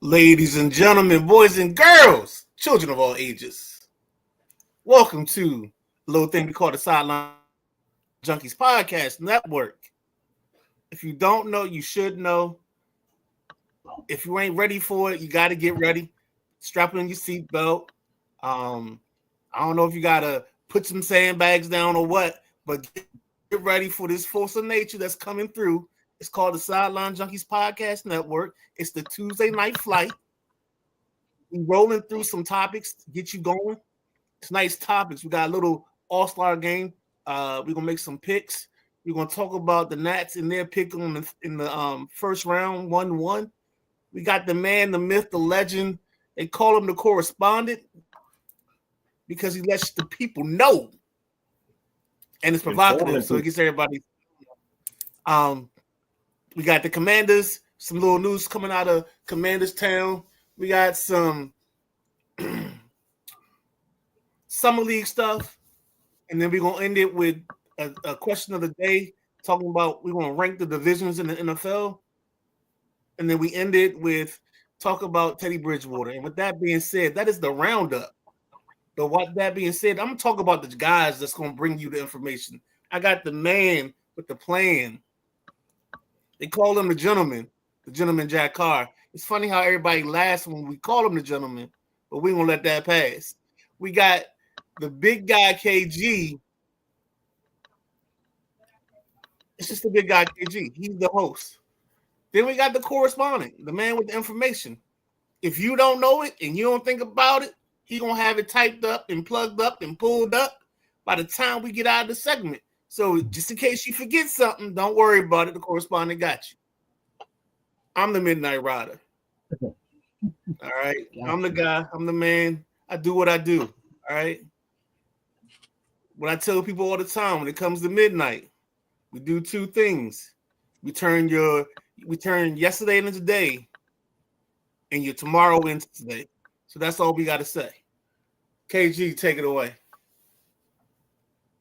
Ladies and gentlemen, boys and girls, children of all ages, welcome to a little thing we call the Sideline Junkies Podcast Network. If you don't know, you should know. If you ain't ready for it, you got to get ready. Strap in your seatbelt. I don't know if you got to put some sandbags down or what, but get ready for this force of nature that's coming through. It's called the Sideline Junkies Podcast Network. It's the Tuesday night flight. We're rolling through some topics to get you going. Tonight's topics, we got a little all-star game. We're going to make some picks. We're going to talk about the Nats and their pick in the first round, 1-1. We got the man, the myth, the legend. They call him the correspondent because he lets the people know. And it's provocative, so it gets everybody. We got the Commanders, some little news coming out of Commanders Town. We got some Summer League stuff. And then we're going to end it with a question of the day, talking about we're going to rank the divisions in the NFL. And then we end it with talk about Teddy Bridgewater. And with that being said, that is the roundup. But with that being said, I'm going to talk about the guys that's going to bring you the information. I got the man with the plan. They call him the gentleman Jack Carr. It's funny how everybody laughs when we call him the gentleman, but we won't let that pass. We got the big guy, KG. It's just the big guy, KG. He's the host. Then we got the correspondent, the man with the information. If you don't know it and you don't think about it, he's going to have it typed up and plugged up and pulled up by the time we get out of the segment. So just in case you forget something, don't worry about it. The correspondent got you. I'm the Midnight Rider. All right. I'm the guy. I'm the man. I do what I do. All right. What I tell people all the time when it comes to midnight, we do two things. We turn yesterday into today, and your tomorrow into today. So that's all we got to say. KG, take it away.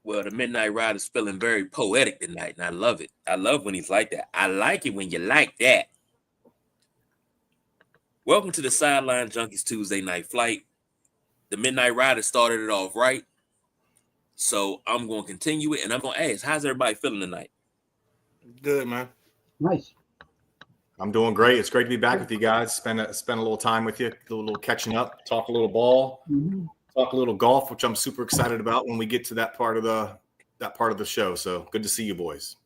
Well, the Midnight Rider's feeling very poetic tonight, and I love it. I love when he's like that. I like it when you like that. Welcome to the Sideline Junkies Tuesday night flight. The Midnight Rider started it off right, so I'm going to continue it, and I'm going to ask, how's everybody feeling tonight? Good, man. Nice. I'm doing great. It's great to be back with you guys. Spend a little time with you, do a little catching up, talk a little ball. Mm-hmm. Talk a little golf, which I'm super excited about when we get to that part of the show. So good to see you boys.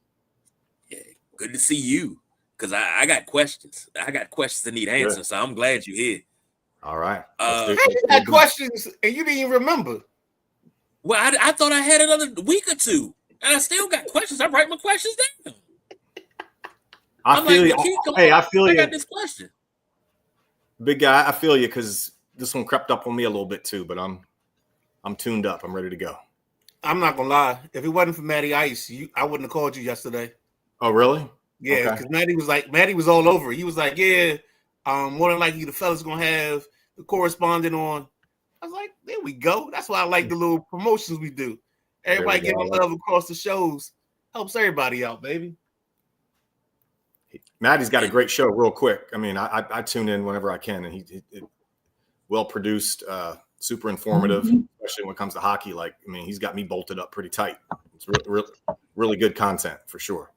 Yeah, good to see you. Because I got questions. I got questions that need answers. Good. So I'm glad you're here. All right. You had questions and you didn't even remember. Well, I thought I had another week or two, and I still got questions. I write my questions down. I feel you. Hey, I feel you. I got this question. Big guy, I feel you because this one crept up on me a little bit too, but I'm tuned up. I'm ready to go. I'm not gonna lie. If it wasn't for Matty Ice, I wouldn't have called you yesterday. Oh, really? Yeah, because Matty was all over. He was like, yeah, more than likely the fella's gonna have the correspondent on. I was like, there we go. That's why I like the little promotions we do. Everybody getting love across the shows helps everybody out, baby. Matty's got a great show. Real quick, I mean, I tune in whenever I can, and he well produced, super informative, especially when it comes to hockey. Like, I mean, he's got me bolted up pretty tight. It's really good content for sure.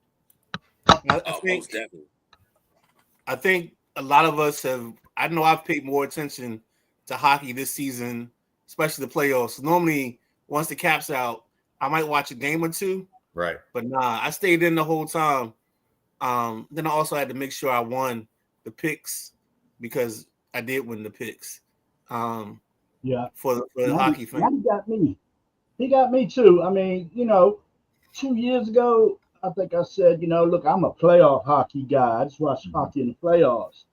I think a lot of us have. I know I've paid more attention to hockey this season, especially the playoffs. Normally, once the cap's out, I might watch a game or two. Right. But nah, I stayed in the whole time. Then I also had to make sure I won the picks because I did win the picks. For the hockey fan. He got me too. I mean, 2 years ago, I think I said, look, I'm a playoff hockey guy. I just watch hockey in the playoffs.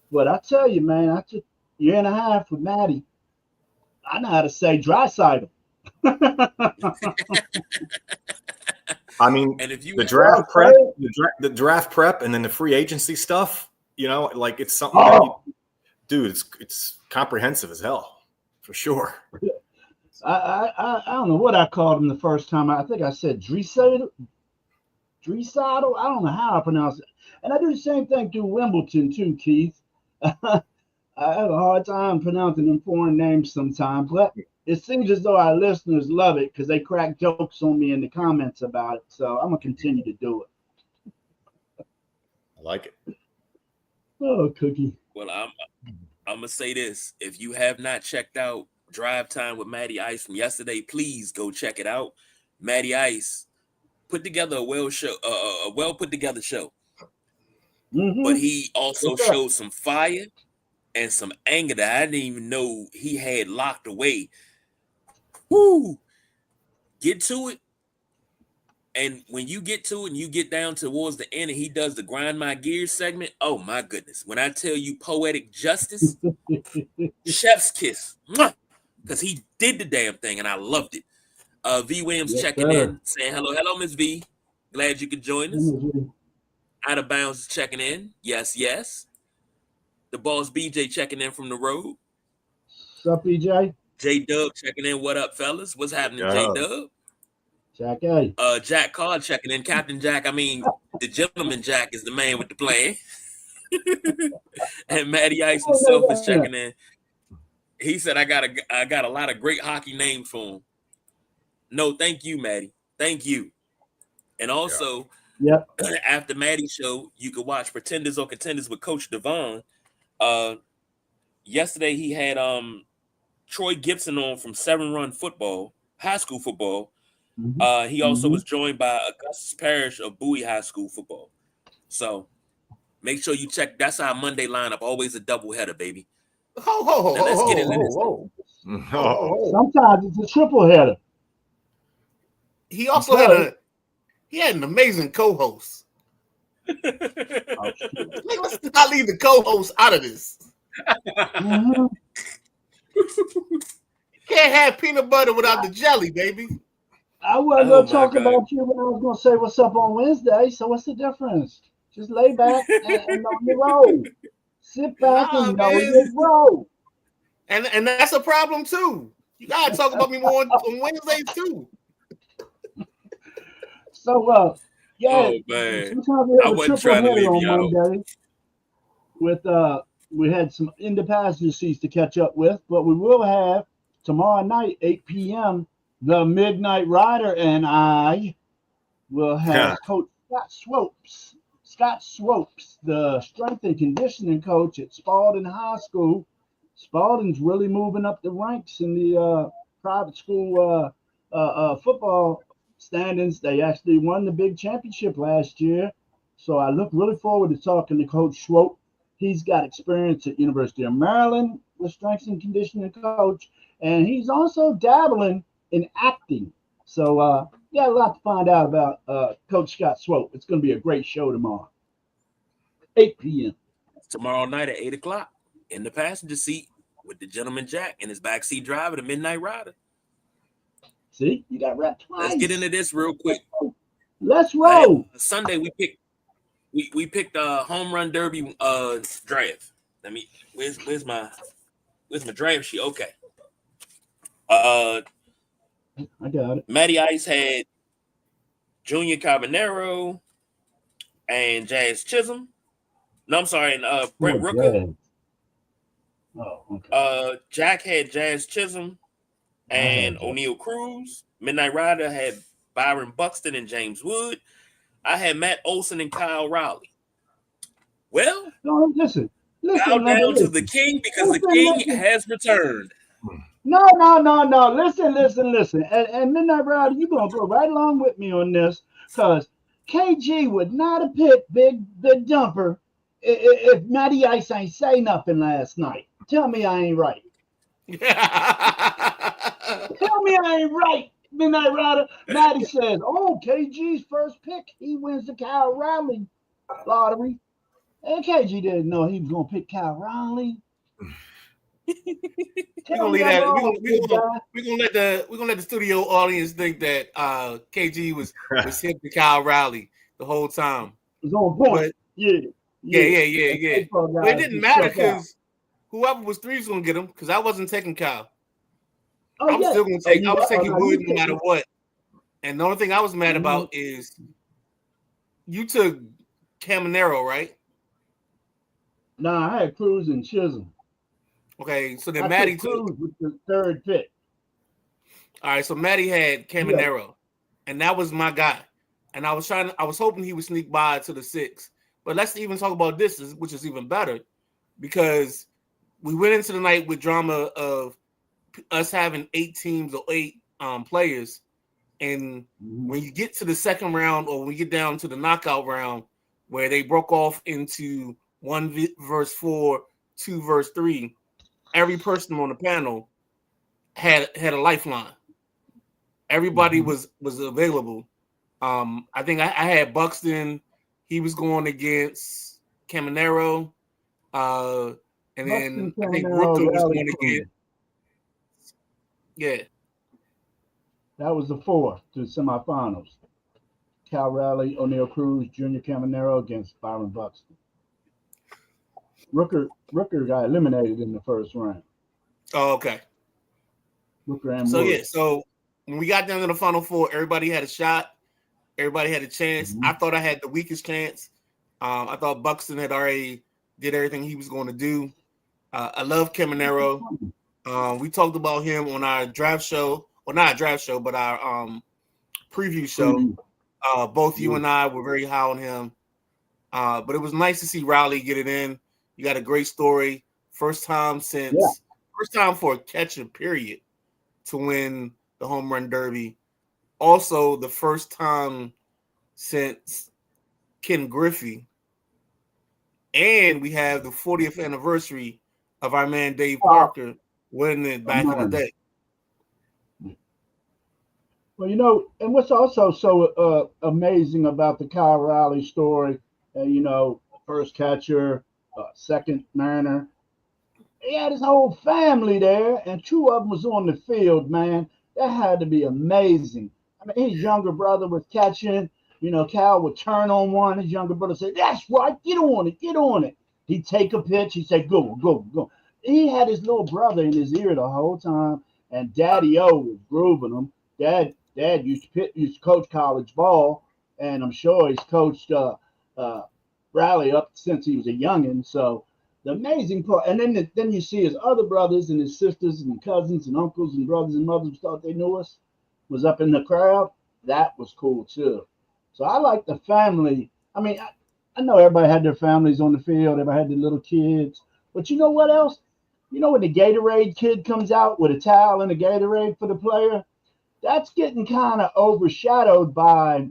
But I tell you, man, I took a year and a half with Matty. I know how to say Draisaitl. I mean, and if you the draft prep, and then the free agency stuff, like it's something that dude, it's comprehensive as hell, for sure. I don't know what I called him the first time. I think I said Draisaitl. I don't know how I pronounce it. And I do the same thing to Wimbledon too, Keith. I have a hard time pronouncing them foreign names sometimes, but it seems as though our listeners love it because they crack jokes on me in the comments about it. So I'm gonna continue to do it. I like it. Oh, Cookie. Well, I'm gonna say this: if you have not checked out Drive Time with Matty Ice from yesterday, please go check it out. Matty Ice put together a well put together show, but he also Yes, sir. showed some fire and some anger that I didn't even know he had locked away. Woo! Get to it. And when you get to it and you get down towards the end and he does the grind my gears segment, oh my goodness. When I tell you poetic justice, chef's kiss. Because he did the damn thing and I loved it. V Williams Yes, checking sir. in, saying hello. Hello, Miss V. Glad you could join us. Out of Bounds is checking in. Yes, yes. The boss BJ checking in from the road. What's up, EJ? J Dub checking in. What up, fellas? What's happening, Yeah. J Dub? Jack A. Jack Card checking in. Captain Jack, I mean, the gentleman Jack is the man with the plan. And Matty Ice himself is checking in. He said, I got a lot of great hockey names for him. No, thank you, Matty. Thank you. And also, Yep. after Matty's show, you could watch Pretenders or Contenders with Coach Devon. Yesterday he had Troy Gibson on from 7 Run Football, high school football. He also was joined by Augustus Parrish of Bowie High School football. So make sure you check. That's our Monday lineup. Always a doubleheader, baby. Now let's get into this. Sometimes it's a triple header. He also had an amazing co-host. Let's not leave the co-host out of this. Can't have peanut butter without the jelly, baby. I wasn't going to talk about you, but I was going to say what's up on Wednesday. So what's the difference? Just lay back and know your role. Sit back and know your role. And that's a problem too. You gotta talk about me more on Wednesdays too. So yeah, oh man, I wasn't trying to leave you out. Monday with we had some in the passenger seats to catch up with, but we will have tomorrow night 8 p.m. the Midnight Rider and I will have Coach Scott Swopes, the strength and conditioning coach at Spalding High School. Spalding's really moving up the ranks in the private school football standings. They actually won the big championship last year. So I look really forward to talking to Coach Swope. He's got experience at University of Maryland with strength and conditioning coach, and he's also dabbling in acting. So got a lot to find out about Coach Scott Swope. It's going to be a great show tomorrow. 8 p.m. Tomorrow night at 8 o'clock in the passenger seat with the gentleman Jack and his backseat driver, the Midnight Rider. See, you got rep twice. Let's get into this real quick. Let's roll. Sunday we picked a home run derby draft. Where's my draft sheet? Okay. I got it. Matty Ice had Junior Carbonero and Jazz Chisholm. No, I'm sorry, and Brent Rooker. Oh, okay. Jack had Jazz Chisholm and O'Neal Cruz. Midnight Rider had Byron Buxton and James Wood. I had Matt Olson and Kyle Rowley. Well, no, listen. Bow down to the king because the king has returned. No. Listen. And Midnight Rider, you're going to go right along with me on this because KG would not have picked Big Dumper if Matty Ice ain't say nothing last night. Tell me I ain't right. Tell me I ain't right, Midnight Rider. Matty says, KG's first pick, he wins the Kyle Riley lottery. And KG didn't know he was going to pick Kyle Riley. We're gonna let the studio audience think that KG was hip to Kyle Riley the whole time. It was on point. Yeah. But it didn't matter because whoever was 3 was gonna get him because I wasn't taking Kyle. I was still gonna take. I was taking Wood no matter what. And the only thing I was mad about is you took Caminero, right? Nah, I had Cruz and Chisholm. Okay, so then I Maddie took took. Cruz with the third pick. All right, so Maddie had Caminero, and that was my guy. And I was hoping he would sneak by to the 6. But let's even talk about this, which is even better, because we went into the night with drama of us having 8 teams or 8 players. And when you get to the second round, or when we get down to the knockout round, where they broke off into 1 versus 4, 2 versus 3, every person on the panel had a lifeline. Everybody was available. I think I had Buxton. He was going against Caminero. And then I think Rooker was going against. Yeah. That was the 4th to the semifinals. Cal Raleigh, O'Neal Cruz, Junior Caminero against Byron Buxton. Rooker got eliminated in the first round. Oh, okay. Rooker and so Wood. Yeah, so when we got down to the final 4, everybody had a shot. Everybody had a chance. I thought I had the weakest chance. I thought Buxton had already did everything he was going to do. I love Caminero. We talked about him on our draft show. Well, not a draft show, but our preview show. Both you and I were very high on him. But it was nice to see Raleigh get it in. You got a great story. First time for a catcher, period, to win the home run derby. Also, the first time since Ken Griffey. And we have the 40th anniversary of our man Dave Parker winning it back in the day. Well, and what's also so amazing about the Kyle Raleigh story, first catcher, second Mariner, he had his whole family there, and 2 of them was on the field, man. That had to be amazing. I mean, his younger brother was catching. Cal would turn on one. His younger brother said, "That's right, get on it. He'd take a pitch. He'd say, go. He had his little brother in his ear the whole time, and Daddy O was grooving him. Dad used to coach college ball, and I'm sure he's coached Raleigh up since he was a youngin'. So the amazing part, and then you see his other brothers and his sisters and cousins and uncles and brothers and mothers thought they knew us, was up in the crowd. That was cool too. So I like the family. I mean, I know everybody had their families on the field, everybody had their little kids, but you know what else? When the Gatorade kid comes out with a towel and a Gatorade for the player, that's getting kind of overshadowed by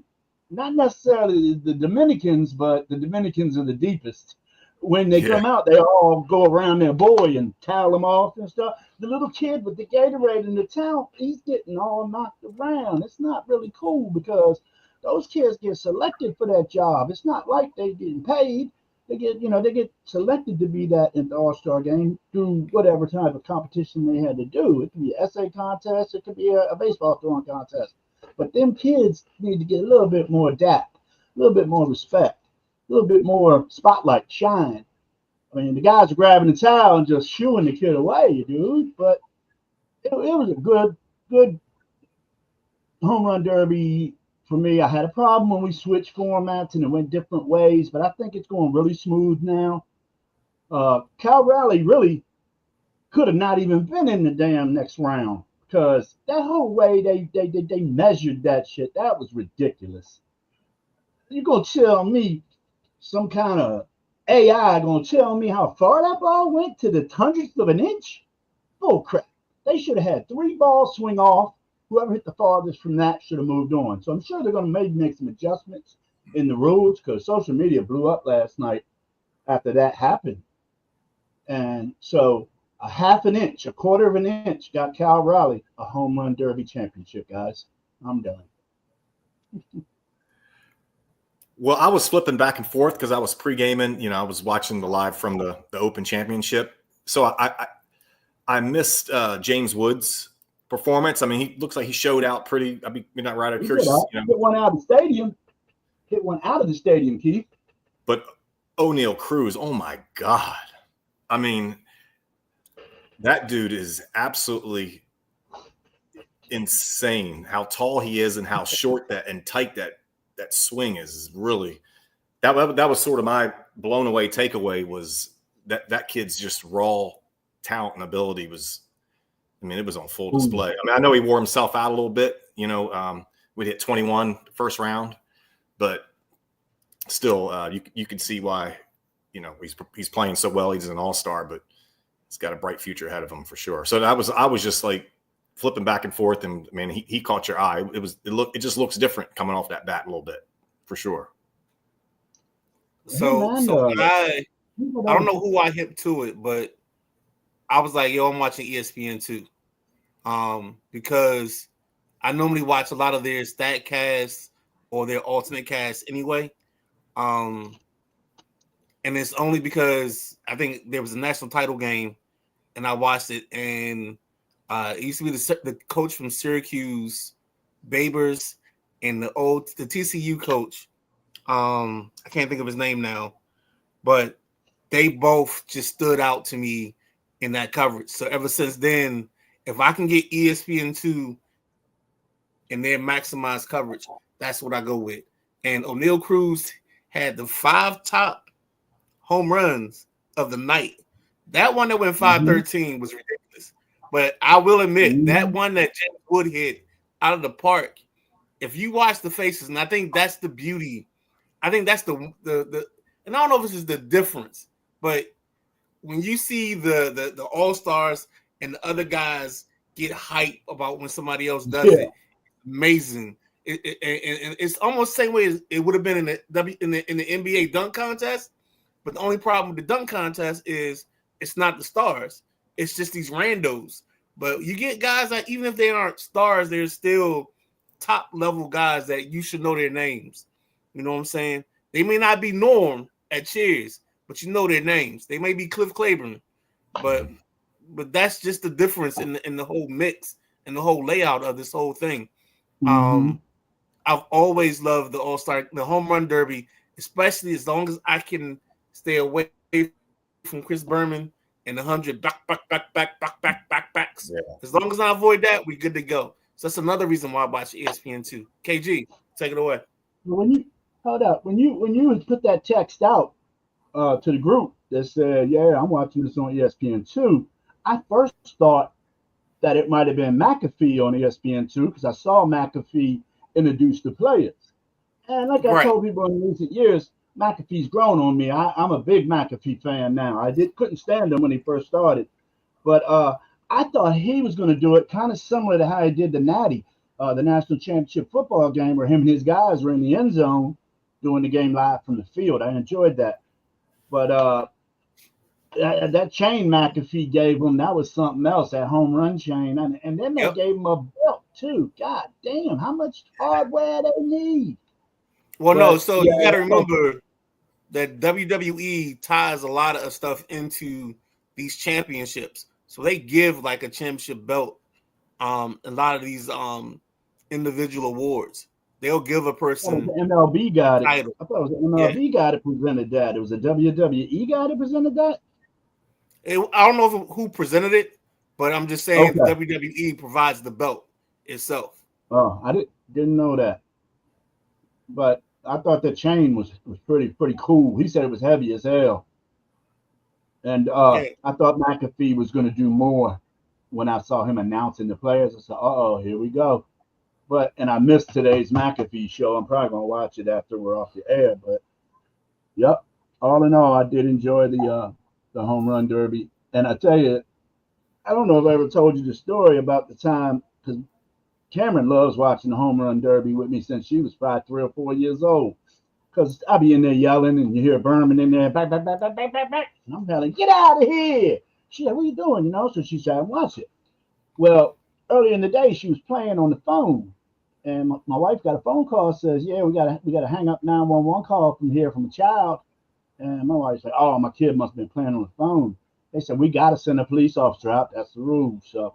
not necessarily the Dominicans, but the Dominicans are the deepest. When they come out, they all go around their boy and towel them off and stuff. The little kid with the Gatorade and the towel, he's getting all knocked around. It's not really cool because those kids get selected for that job. It's not like they're getting paid. They get selected to be that in the All-Star game through whatever type of competition they had to do. It could be an essay contest. It could be a baseball throwing contest. But them kids need to get a little bit more adapt, a little bit more respect, a little bit more spotlight, shine. I mean, the guys are grabbing the towel and just shooing the kid away, dude. But it was a good home run derby for me. I had a problem when we switched formats and it went different ways, but I think it's going really smooth now. Cal Raleigh really could have not even been in the damn next round because that whole way they measured that shit, that was ridiculous. You gonna tell me some kind of AI gonna tell me how far that ball went to the hundredth of an inch? Bull crap. They should have had 3 balls swing off. Whoever hit the farthest from that should have moved on. So I'm sure they're going to maybe make some adjustments in the rules because social media blew up last night after that happened. And so a half an inch, a quarter of an inch got Cal Raleigh a home run derby championship, guys. I'm done. Well, I was flipping back and forth because I was pre-gaming. I was watching the live from the Open Championship. So I missed James Woods' performance. I mean, he looks like he showed out pretty. I mean, you're not right. I'm curious. Hit one out of the stadium. Hit one out of the stadium, Keith. But O'Neal Cruz, oh my God. I mean, that dude is absolutely insane. How tall he is and how short that and tight that swing is really. That was sort of my blown away takeaway was that kid's just raw talent and ability was, I mean, it was on full display. I mean, I know he wore himself out a little bit, you know, we hit 21 first round, but still, you can see why, you know, he's playing so well. He's an all-star, but he's got a bright future ahead of him for sure. So I was just like flipping back and forth, and I mean, he caught your eye. It just looks different coming off that bat a little bit, for sure. So I don't know who I hit to it, but I was like, yo, I'm watching ESPN too. Because I normally watch a lot of their stat casts or their alternate casts anyway. And it's only because I think there was a national title game and I watched it, and it used to be the coach from Syracuse, Babers, and the TCU coach. I can't think of his name now, but they both just stood out to me in that coverage. So ever since then, if I can get ESPN2 and their maximized coverage, that's what I go with. And O'Neal Cruz had the 5 top home runs of the night. That one that went 513 was ridiculous. But I will admit, that one that James Wood hit out of the park, if you watch the faces, and I think that's the beauty. I think that's the and I don't know if this is the difference, but when you see the all-stars and the other guys get hype about when somebody else does it, amazing. And it's almost the same way as it would have been in the NBA dunk contest. But the only problem with the dunk contest is it's not the stars. It's just these randos. But you get guys that even if they aren't stars, they're still top level guys that you should know their names. You know what I'm saying? They may not be Norm at Cheers, but you know their names. They may be Cliff Claiborne, but that's just the difference in the whole mix and the whole layout of this whole thing. I've always loved the All-Star, the home run derby, especially as long as I can stay away from Chris Berman and the 100 backs. Yeah. As long as I avoid that, we good to go. So that's another reason why I watch ESPN2. KG, take it away. When you put that text out to the group that said, "Yeah, I'm watching this on ESPN2," I first thought that it might have been McAfee on ESPN2 because I saw McAfee introduce the players. And like I told people in recent years, McAfee's grown on me. I'm a big McAfee fan now. I couldn't stand him when he first started, but I thought he was going to do it kind of similar to how he did the Natty, the national championship football game where him and his guys were in the end zone doing the game live from the field. I enjoyed that. But that chain McAfee gave him, that was something else, that home run chain. And then they gave him a belt too. God damn, how much hardware they need. Well, no, so you got to remember that WWE ties a lot of stuff into these championships. So they give like a championship belt, a lot of these individual awards. They'll give a person. MLB got it. I thought it was an MLB guy that presented that. It was a WWE guy that presented that. I don't know who presented it, but I'm just saying WWE provides the belt itself. Oh, I didn't know that. But I thought the chain was pretty cool. He said it was heavy as hell. And I thought McAfee was going to do more when I saw him announcing the players. I said, here we go. And I missed today's McAfee show. I'm probably going to watch it after we're off the air. But, yep, all in all, I did enjoy the home run derby. And I tell you, I don't know if I ever told you the story about the time, because Cameron loves watching the home run derby with me since she was probably 3 or 4 years old. Because I be in there yelling, and you hear Berman in there, back. And I'm telling, get out of here. She said, what are you doing? So she said, watch it. Well, earlier in the day, she was playing on the phone. And my wife got a phone call, says, yeah, we gotta hang up 911 call from here from a child. And my wife said, oh, my kid must have been playing on the phone. They said, we got to send a police officer out. That's the rule. So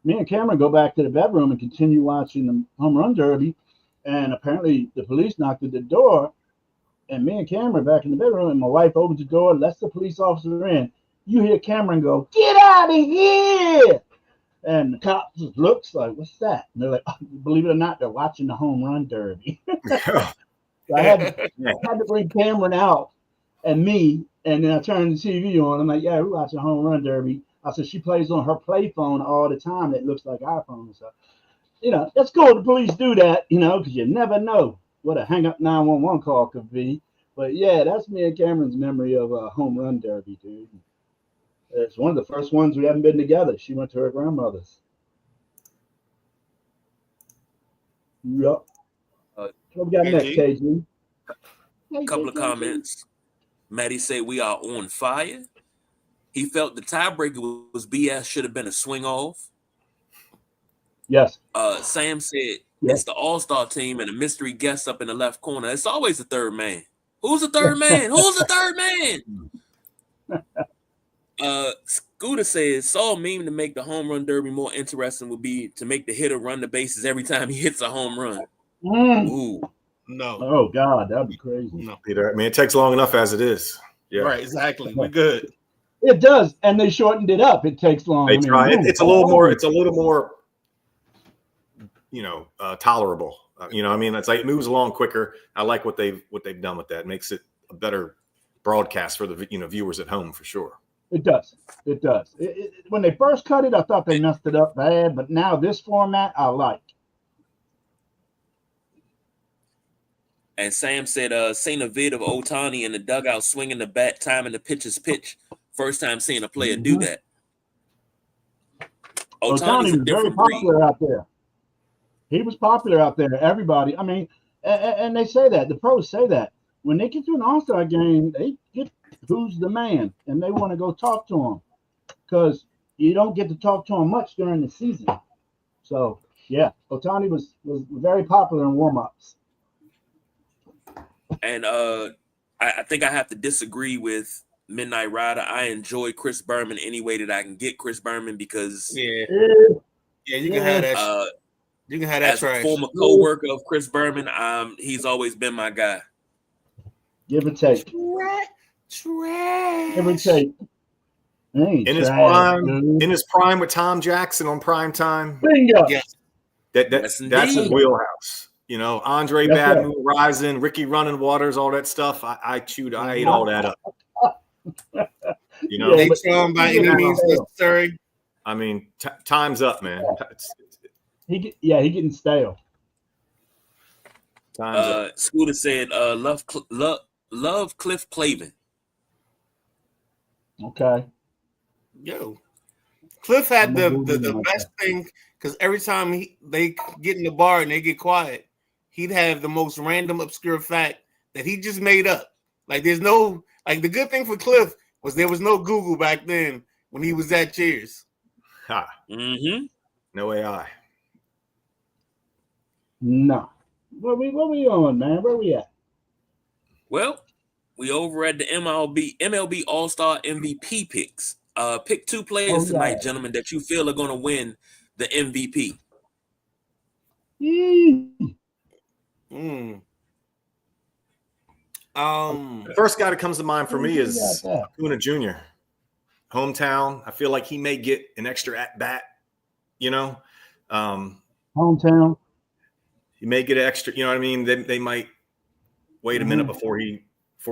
me and Cameron go back to the bedroom and continue watching the home run derby. And apparently the police knocked at the door. And me and Cameron back in the bedroom. And my wife opens the door, lets the police officer in. You hear Cameron go, get out of here. And the cop just looks like, what's that? And they're like, oh, believe it or not, they're watching the home run derby. So I had to bring Cameron out and me, and then I turned the TV on. I'm like, yeah, we're watching home run derby. I said, she plays on her play phone all the time. It looks like iPhone. So, it's cool the police do that, because you never know what a hang up 911 call could be. But yeah, that's me and Cameron's memory of a home run derby, dude. It's one of the first ones we haven't been together. She went to her grandmother's. Yep. What we got next, KG? A couple of comments. Maddie said we are on fire. He felt the tiebreaker was BS, should have been a swing off. Yes. Sam said it's the all-star team and a mystery guest up in the left corner. It's always the third man. Who's the third man? Who's the third man? Scooter says Saul meme to make the home run derby more interesting would be to make the hitter run the bases every time he hits a home run. Ooh. No. Oh God, that'd be crazy. No. Peter, I mean, it takes long enough as it is. Yeah. Right, exactly. We're good. It does, and they shortened it up. It takes long. They try. It's a little more. It's a little more. Tolerable. I mean, it's like it moves along quicker. I like what they've done with that. It makes it a better broadcast for the viewers at home for sure. It does. It does. When they first cut it, I thought they messed it up bad, but now this format I like. And Sam said, seen a vid of Ohtani in the dugout swinging the bat, timing the pitcher's pitch. First time seeing a player do that. Ohtani was very popular out there. He was popular out there. Everybody. I mean, and they say that. The pros say that. When they get to an All-Star game, they get who's the man, and they want to go talk to him because you don't get to talk to him much during the season. So, yeah, Ohtani was very popular in warm-ups. And I think I have to disagree with Midnight Rider. I enjoy Chris Berman any way that I can get Chris Berman because you can have that. You can have that. As a former co-worker of Chris Berman, he's always been my guy. Give or take. Trash. Give or take. In his prime with Tom Jackson on prime time. Bingo. Yes. That's his wheelhouse. Andre Badman, Rising, Ricky Running Waters, all that stuff. I ate all that up. They throw him by any means necessary. I mean, time's up, man. He getting stale. Time's up. Scooter said, love Cliff Clavin. Okay. Yo, Cliff had the best thing because every time they get in the bar and they get quiet, he'd have the most random obscure fact that he just made up. Like there's no the good thing for Cliff was there was no Google back then when he was at Cheers. Ha. Mm-hmm. No AI. No. Where we on, man? Where we at? Well, we over at the MLB All-Star MVP picks. Pick two players tonight, gentlemen, that you feel are going to win the MVP. The first guy that comes to mind for me is Acuna Jr. Hometown. I feel like he may get an extra at bat. Hometown. He may get an extra. You know what I mean? They might wait a minute before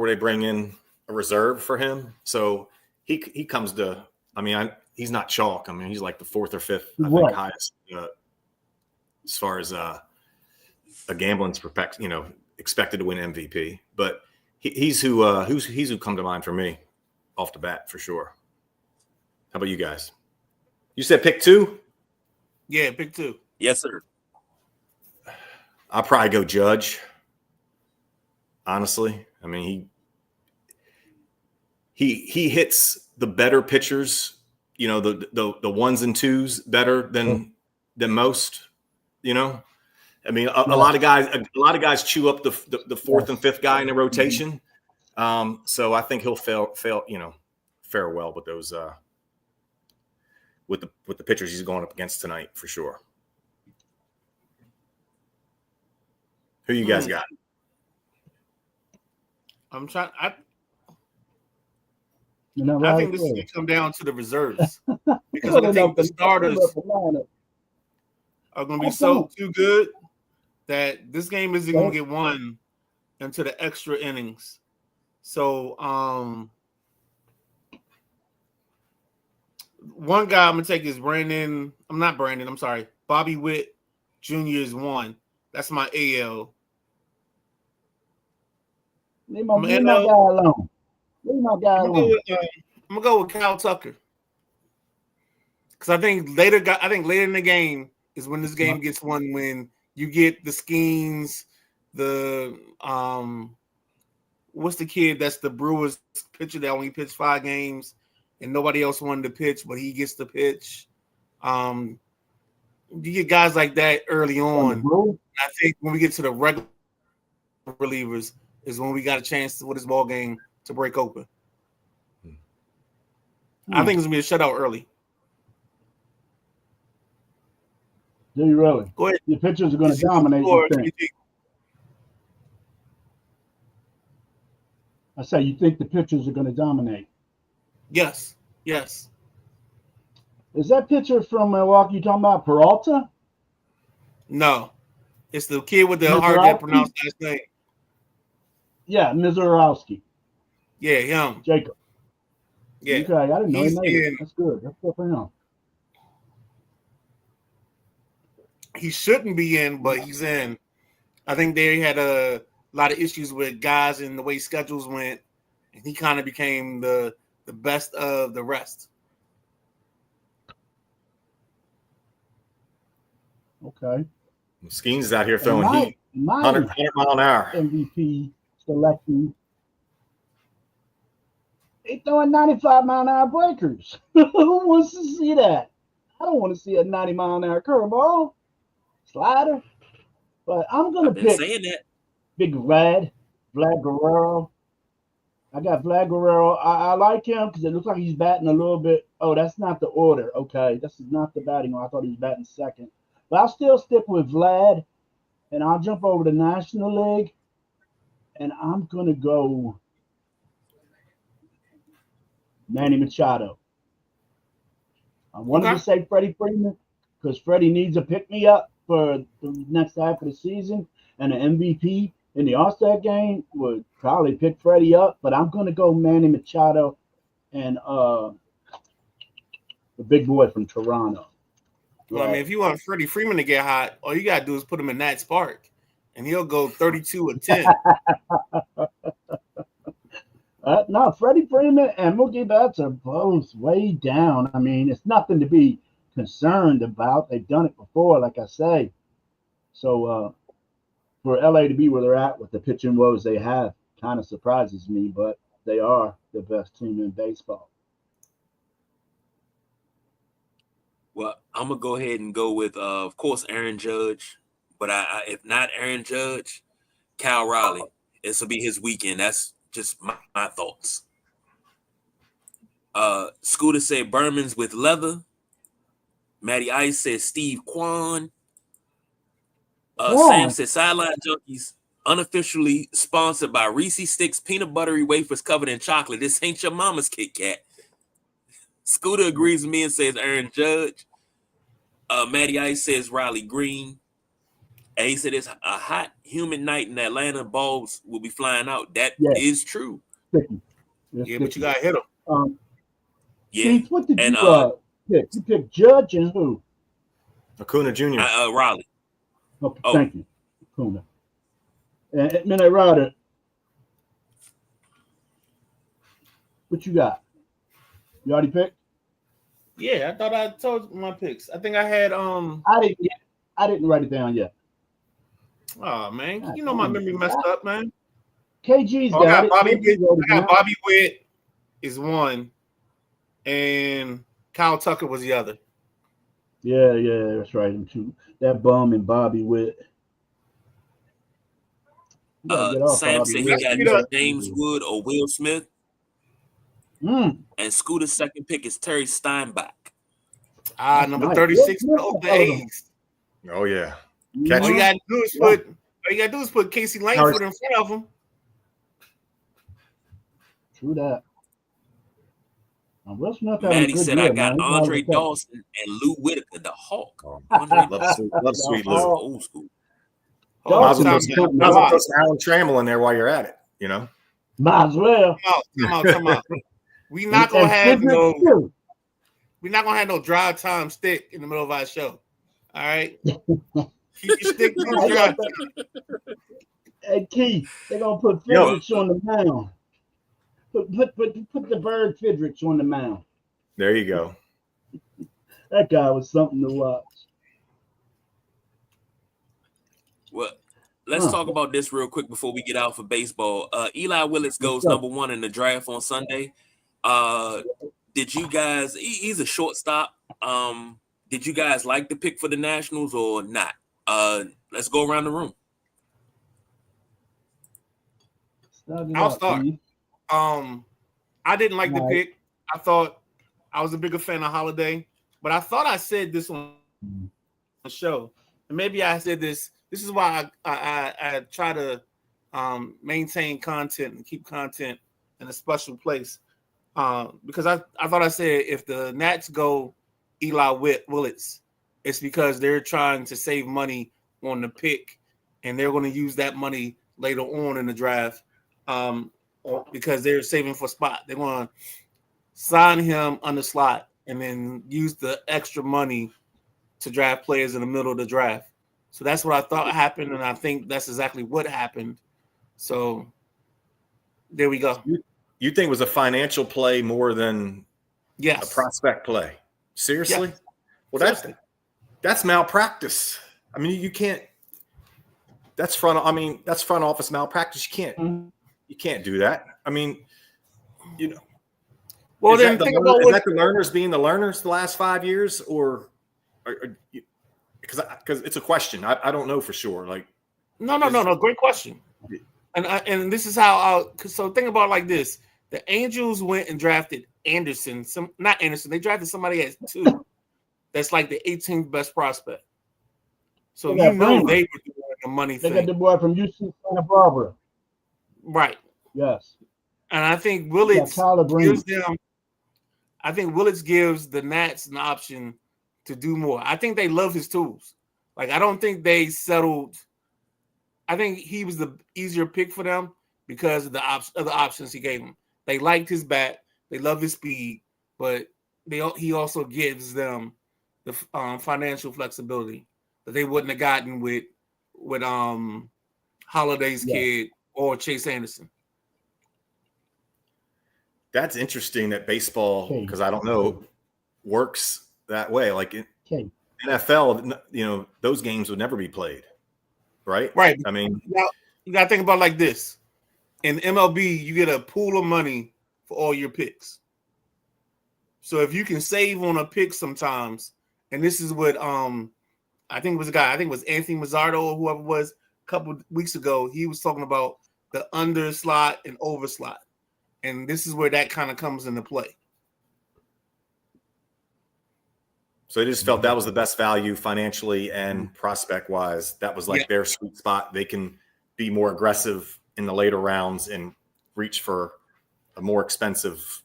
they bring in a reserve for him. So he comes to. I mean, he's not chalk. I mean, he's like the fourth or fifth, I think, highest as far as a gambling's expected to win MVP. But he's who come to mind for me off the bat for sure. How about you guys? You said pick two? Yeah, pick two. Yes, sir. I'll probably go Judge. Honestly, I mean he hits the better pitchers, the ones and twos better than most. I mean, a lot of guys chew up the fourth and fifth guy in the rotation. So I think he'll fare well with those with the pitchers he's going up against tonight for sure. Who you guys got? I'm trying. I think this is going to come down to the reserves because I think the starters are going to be too good that this game isn't going to get won into the extra innings. So one guy I'm gonna take is Brandon. I'm not Brandon. I'm sorry. Bobby Witt Jr. is 1. That's my AL. Leave my guy alone. Leave my guy alone. I'm gonna go with Kyle Tucker because I think later in the game is when this game gets won. When you get the Skeens, the what's the kid that's the Brewers pitcher that only pitched 5 games and nobody else wanted to pitch, but he gets to pitch. You get guys like that early on. I think when we get to the regular relievers is when we got a chance with this ball game to break open. I think it's gonna be a shutout early. Do you really? Go ahead. The pitchers are going to dominate. I say you think the pitchers are going to dominate. Yes. Is that pitcher from Milwaukee you talking about, Peralta? No. It's the kid with the hard to pronounce last name. Yeah, Mizorowski. Yeah, him. Jacob. Yeah. Okay, I didn't know he made it. That's good. That's good for him. He shouldn't be in, but he's in. I think they had a lot of issues with guys and the way schedules went, and he kind of became the best of the rest. Okay. Skeens is out here throwing heat. 100 mile an hour. MVP selection. They throwing 95 mile an hour breakers. Who wants to see that? I don't want to see a 90 mile an hour curveball, slider. But I'm gonna pick Big Vlad Guerrero. I got Vlad Guerrero. I like him because it looks like he's batting a little bit. Oh, that's not the order. Okay, this is not the batting order. I thought he was batting second. But I'll still stick with Vlad, and I'll jump over to National League, and I'm gonna go Manny Machado. I wanted to say Freddie Freeman because Freddie needs a pick-me-up for the next half of the season, and the MVP in the All-Star game would probably pick Freddie up, but I'm going to go Manny Machado and the big boy from Toronto. Well, I mean, if you want Freddie Freeman to get hot, all you got to do is put him in Nats Park, and he'll go 32 or 10. No, Freddie Freeman and Mookie Betts are both way down. I mean, it's nothing to be concerned about. They've done it before, like I say. So for LA to be where they're at with the pitching woes they have kind of surprises me, but they are the best team in baseball. Well, I'm going to go ahead and go with, of course, Aaron Judge. But if not Aaron Judge, Cal Raleigh. This will be his weekend. That's just my thoughts. Scooter said Berman's with leather. Matty Ice says Steve Kwan. Sam said Sideline Junkies unofficially sponsored by Reese's Sticks peanut buttery wafers covered in chocolate. This ain't your mama's Kit Kat. Scooter agrees with me and says Aaron Judge. Matty Ice says Riley Green. And he said it's a hot, humid night in Atlanta. Bulbs will be flying out. That is true. Yeah, but you got to hit them. Steve, what did you pick? You picked Judge and who? Acuna Jr. Raleigh. Okay, thank you. Acuna. And Minute Ryder, what you got? You already picked? Yeah, I thought I told my picks. I think I had I didn't write it down yet. Oh man, you know my memory messed up, man. KG's got it. I got Bobby Witt is one, and Kyle Tucker was the other. Yeah, that's right. Him too. That bum and Bobby Witt. Sam said he got James Wood or Will Smith. And Scooter's second pick is Terry Steinbach. Number 36 of the A's. Oh yeah. All you gotta do is put Casey Langford in front of him. True that. Maddie said I got Andre Dawson and Lou Whitaker, the Hawk. Love sweet Lou. Old school. Might as well put some Alan Trammell in there while you're at it, you know? Might as well. Come out. We not gonna have no. We're not gonna have no dry time stick in the middle of our show. All right. Keep your stick to the dry time. Hey Keith, they're gonna put Yo. Fredericks on the mound. Put the bird Fredericks on the mound. There you go. That guy was something to watch. Well, let's talk about this real quick before we get out for baseball. Eli Willis goes number 1 in the draft on Sunday. Did you guys? He's a shortstop. Did you guys like the pick for the Nationals or not? Let's go around the room. I'll start. I didn't like the pick. I thought I was a bigger fan of Holiday, but I thought I said this on the show, and maybe I said this. This is why I try to maintain content and keep content in a special place, because I thought I said if the Nats go Eli Willis, it's because they're trying to save money on the pick, and they're going to use that money later on in the draft. Because they're saving for spot. They want to sign him on the slot and then use the extra money to draft players in the middle of the draft. So that's what I thought happened, and I think that's exactly what happened. So there we go. You think it was a financial play more than a prospect play? Seriously? Yes. Well, Seriously. that's malpractice. I mean, you can't. That's front office malpractice. You can't do that. I mean, Well, is then that think about that the learners being the learners the last 5 years, or because it's a question. I don't know for sure. Like, no. Great question. And this is how so think about it like this. The Angels went and drafted Anderson. Not Anderson. They drafted somebody at 2. That's like the 18th best prospect. So they were doing the money thing. They got the boy from UC Santa Barbara. Right. Yes. And I think Willits gives the Nats an option to do more. I think they love his tools. Like, I don't think they settled. I think he was the easier pick for them because of the other options he gave them. They liked his bat. They love his speed, but he also gives them the financial flexibility that they wouldn't have gotten with Holiday's kid or Chase Anderson. That's interesting that baseball, because I don't know, works that way. Like in NFL, those games would never be played, right? Right. I mean, now you got to think about it like this. In MLB, you get a pool of money for all your picks. So if you can save on a pick sometimes, and this is what I think it was a guy, I think it was Anthony Mazzardo or whoever it was a couple of weeks ago, he was talking about the under slot and over slot. And this is where that kind of comes into play. So they just felt that was the best value financially and prospect wise. That was like their sweet spot. They can be more aggressive in the later rounds and reach for a more expensive,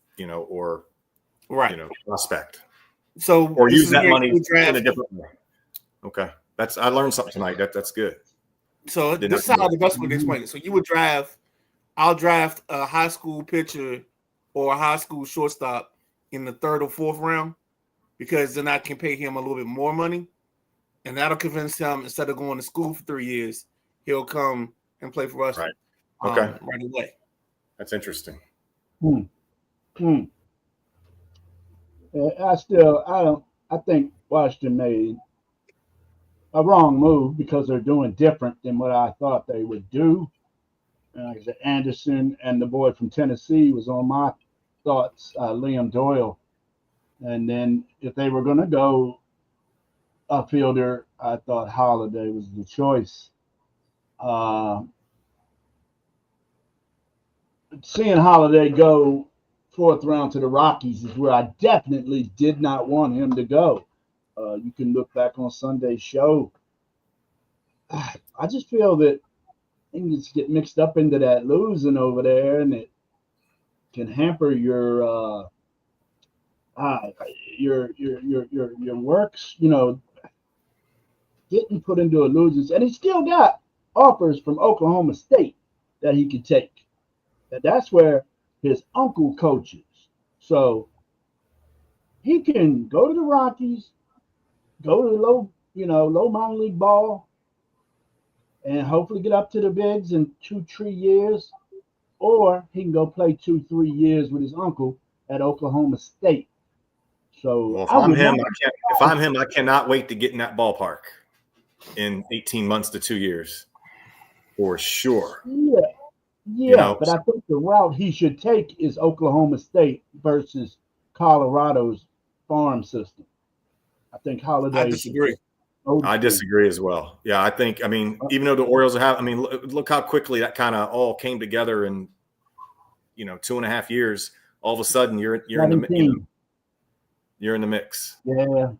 prospect. So or use that money in a different way. Okay. I learned something tonight. That's good. So this is how the best way to explain it. So you would I'll draft a high school pitcher or a high school shortstop in the 3rd or 4th round, because then I can pay him a little bit more money, and that'll convince him, instead of going to school for 3 years, he'll come and play for us right away. That's interesting. I think Washington made a wrong move because they're doing different than what I thought they would do. Like I said, Anderson and the boy from Tennessee was on my thoughts, Liam Doyle. And then if they were going to go a fielder, I thought Holiday was the choice. Seeing Holiday go 4th round to the Rockies is where I definitely did not want him to go. You can look back on Sunday's show. I just feel that things get mixed up into that losing over there, and it can hamper your works, getting put into a losing. And he still got offers from Oklahoma State that he could take. And that's where his uncle coaches. So he can go to the Rockies, go to low minor league ball, and hopefully get up to the bigs in 2-3 years, or he can go play 2-3 years with his uncle at Oklahoma State. So Well, if I'm him, I cannot wait to get in that ballpark in 18 months to 2 years, for sure. Yeah, but I think the route he should take is Oklahoma State versus Colorado's farm system. I think Holiday. I disagree. I disagree as well. Yeah, I mean, even though the Orioles look how quickly that kind of all came together in, 2.5 years. All of a sudden, you're in the you're in the mix. Yeah.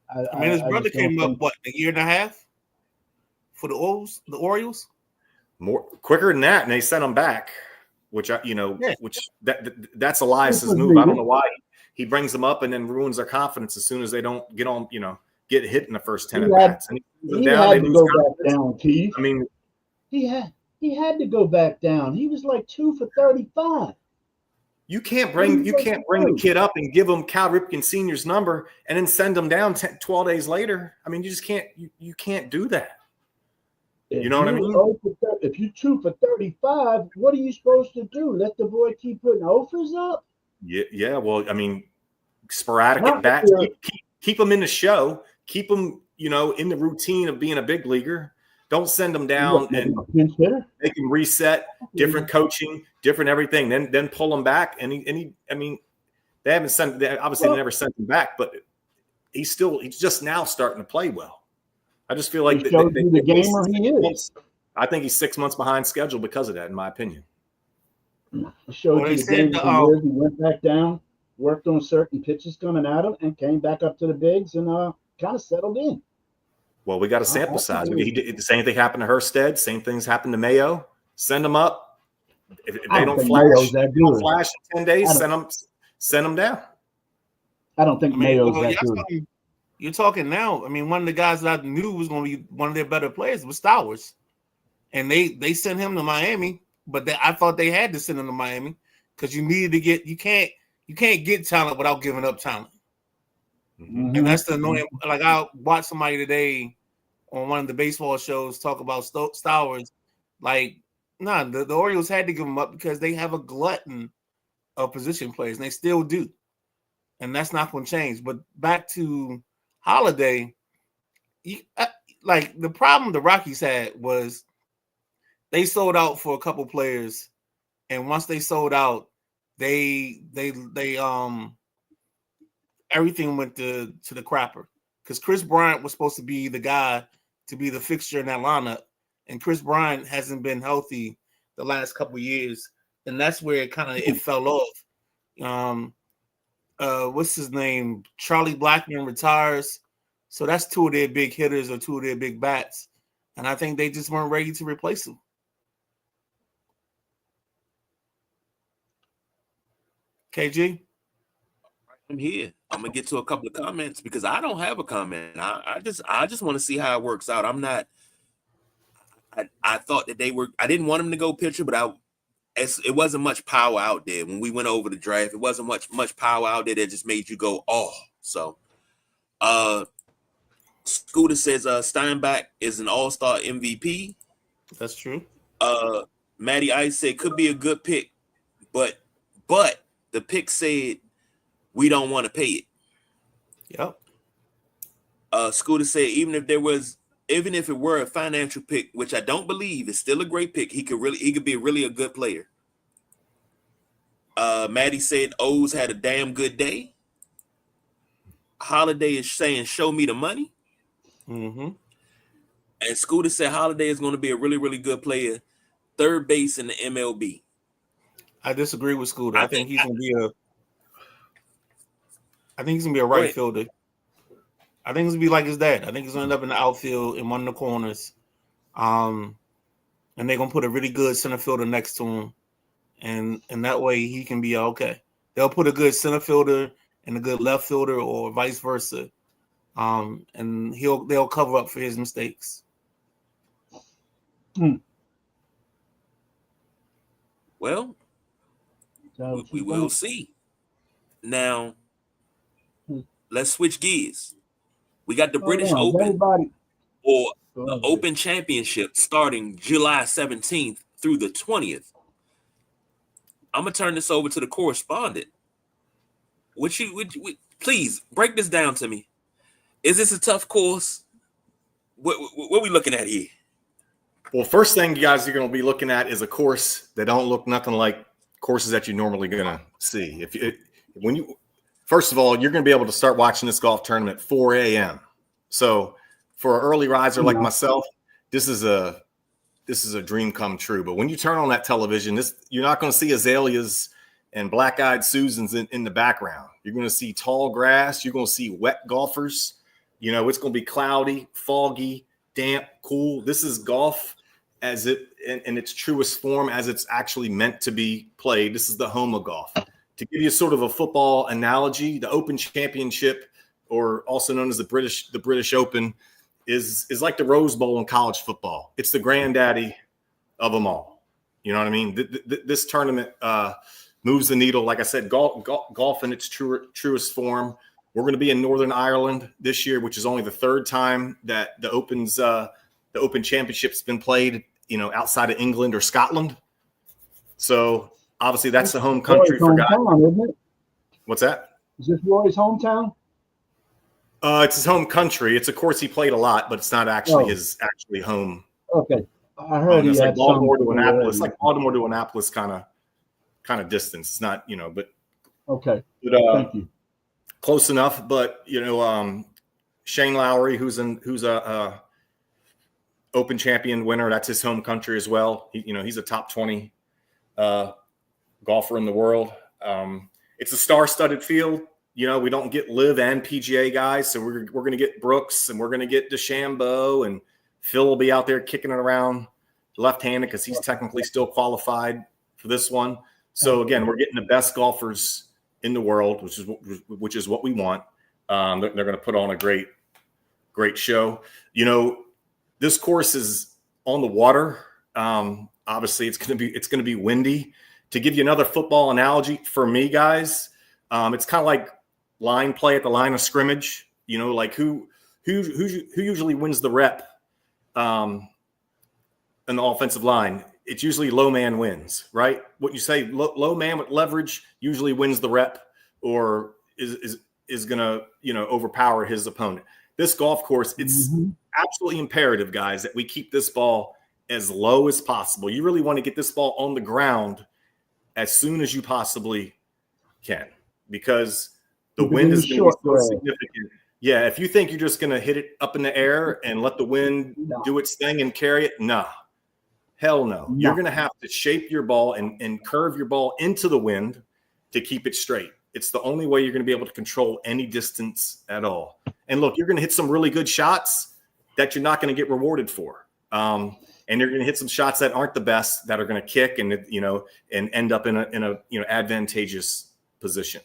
I mean, his brother came up a year and a half for the Orioles. More quicker than that, and they sent him back, which that's Elias's move. I don't know why he brings them up and then ruins their confidence as soon as they don't get hit in the first 10 at bats. And he had to go back down, Keith. I mean, he had to go back down. He was like 2 for 35. You can't bring the kid up and give him Cal Ripken Sr.'s number and then send him down 12 days later. I mean, you just can't. You can't do that. You know what I mean? If you're 2 for 35, what are you supposed to do? Let the boy keep putting offers up? Yeah. Well, I mean, sporadic at bats. Keep him in the show. Keep him, in the routine of being a big leaguer. Don't send them down and make him reset. Different coaching, different everything. Then pull him back. And they haven't sent. They never sent him back, but he's just now starting to play well. I just feel like the gamer he is. I think he's 6 months behind schedule because of that, in my opinion. It showed you the gamer he went back down, worked on certain pitches coming at him, and came back up to the bigs and kind of settled in. Well, we got a sample size. The same thing happened to Hurstead. Same things happened to Mayo. Send them up. If they don't flash in 10 days, send them down. I don't think Mayo's that good. You're talking now. I mean, one of the guys that I knew was going to be one of their better players was Stowers, and they sent him to Miami. But I thought they had to send him to Miami because you needed to get. You can't get talent without giving up talent. Mm-hmm. And that's the annoying. Like I watched somebody today on one of the baseball shows talk about Stowers. Like, the Orioles had to give him up because they have a glutton of position players, and they still do. And that's not going to change. But back to Holiday, the problem the Rockies had was they sold out for a couple players, and once they sold out, they everything went to the crapper because Chris Bryant was supposed to be the guy to be the fixture in that lineup, and Chris Bryant hasn't been healthy the last couple of years, and that's where it fell off. What's his name? Charlie Blackmon retires. So that's 2 of their big hitters or 2 of their big bats. And I think they just weren't ready to replace him. KG? I'm here. I'm gonna get to a couple of comments because I don't have a comment. I just want to see how it works out. I thought that I didn't want him to go pitcher, but it wasn't much power out there when we went over the draft. It wasn't much power out there that just made you go, oh. So, Scooter says Steinbach is an all-star MVP. That's true. Matty Ice said could be a good pick, but the pick said we don't want to pay it. Yep. Scooter said even if it were a financial pick, which I don't believe, is still a great pick. He could be really a good player. Maddie said O's had a damn good day. Holiday is saying show me the money. Mm-hmm. And Scooter said Holiday is going to be a really, really good player, third base in the MLB. I disagree with Scooter. I think he's going to be a right fielder. I think he's going to be like his dad. I think he's going to end up in the outfield in one of the corners. And they're going to put a really good center fielder next to him. And that way he can be okay. They'll put a good center fielder and a good left fielder or vice versa. And they'll cover up for his mistakes. Well, we will see. Now, let's switch gears. We got the British Hold on, Open everybody. or Go the ahead. Open Championship starting July 17th through the 20th. I'm gonna turn this over to the correspondent. Please break this down to me. Is this a tough course? What are we looking at here? Well, first thing you guys are going to be looking at is a course that don't look nothing like courses that you're normally going to see. First of all, you're going to be able to start watching this golf tournament at 4 a.m. So for an early riser like myself, this is a dream come true. But when you turn on that television, you're not going to see azaleas and black-eyed Susans in the background. You're going to see tall grass. You're going to see wet golfers. You know, it's going to be cloudy, foggy, damp, cool. This is golf in its truest form as it's actually meant to be played. This is the home of golf. To give you sort of a football analogy, the Open Championship, or also known as the British Open, is like the Rose Bowl in college football. It's the granddaddy of them all. You know what I mean? This tournament moves the needle. Like I said, golf in its truest form. We're going to be in Northern Ireland this year, which is only the third time that the Open Championship's been played, outside of England or Scotland. So obviously that's the home country for guys. Isn't it? What's that? Is this Roy's hometown? It's his home country. It's a course he played a lot, but it's not actually his actually home. Okay, I heard he it's had like Baltimore to Annapolis. some. Like Baltimore to Annapolis, kind of distance. It's not, but Okay, but, thank you. close enough. But Shane Lowry, who's a Open champion winner, that's his home country as well. He's a top 20 golfer in the world. It's a star-studded field. We don't get LIV and PGA guys, so we're going to get Brooks and we're going to get DeChambeau, and Phil will be out there kicking it around left-handed because he's technically still qualified for this one. So again, we're getting the best golfers in the world, which is what we want. They're going to put on a great show. This course is on the water. Obviously, it's going to be windy. To give you another football analogy for me, guys, it's kind of like line play at the line of scrimmage. Like who usually wins the rep in the offensive line? It's usually low man wins, right? What you say, low man with leverage usually wins the rep, or is going to overpower his opponent. This golf course, it's absolutely imperative, guys, that we keep this ball as low as possible. You really want to get this ball on the ground as soon as you possibly can, because the wind is going to be so significant. Yeah, if you think you're just going to hit it up in the air and let the wind do its thing and carry it, hell no. You're going to have to shape your ball and curve your ball into the wind to keep it straight. It's the only way you're going to be able to control any distance at all. And look, you're going to hit some really good shots that you're not going to get rewarded for. And you're going to hit some shots that aren't the best, that are going to kick and end up in a advantageous position.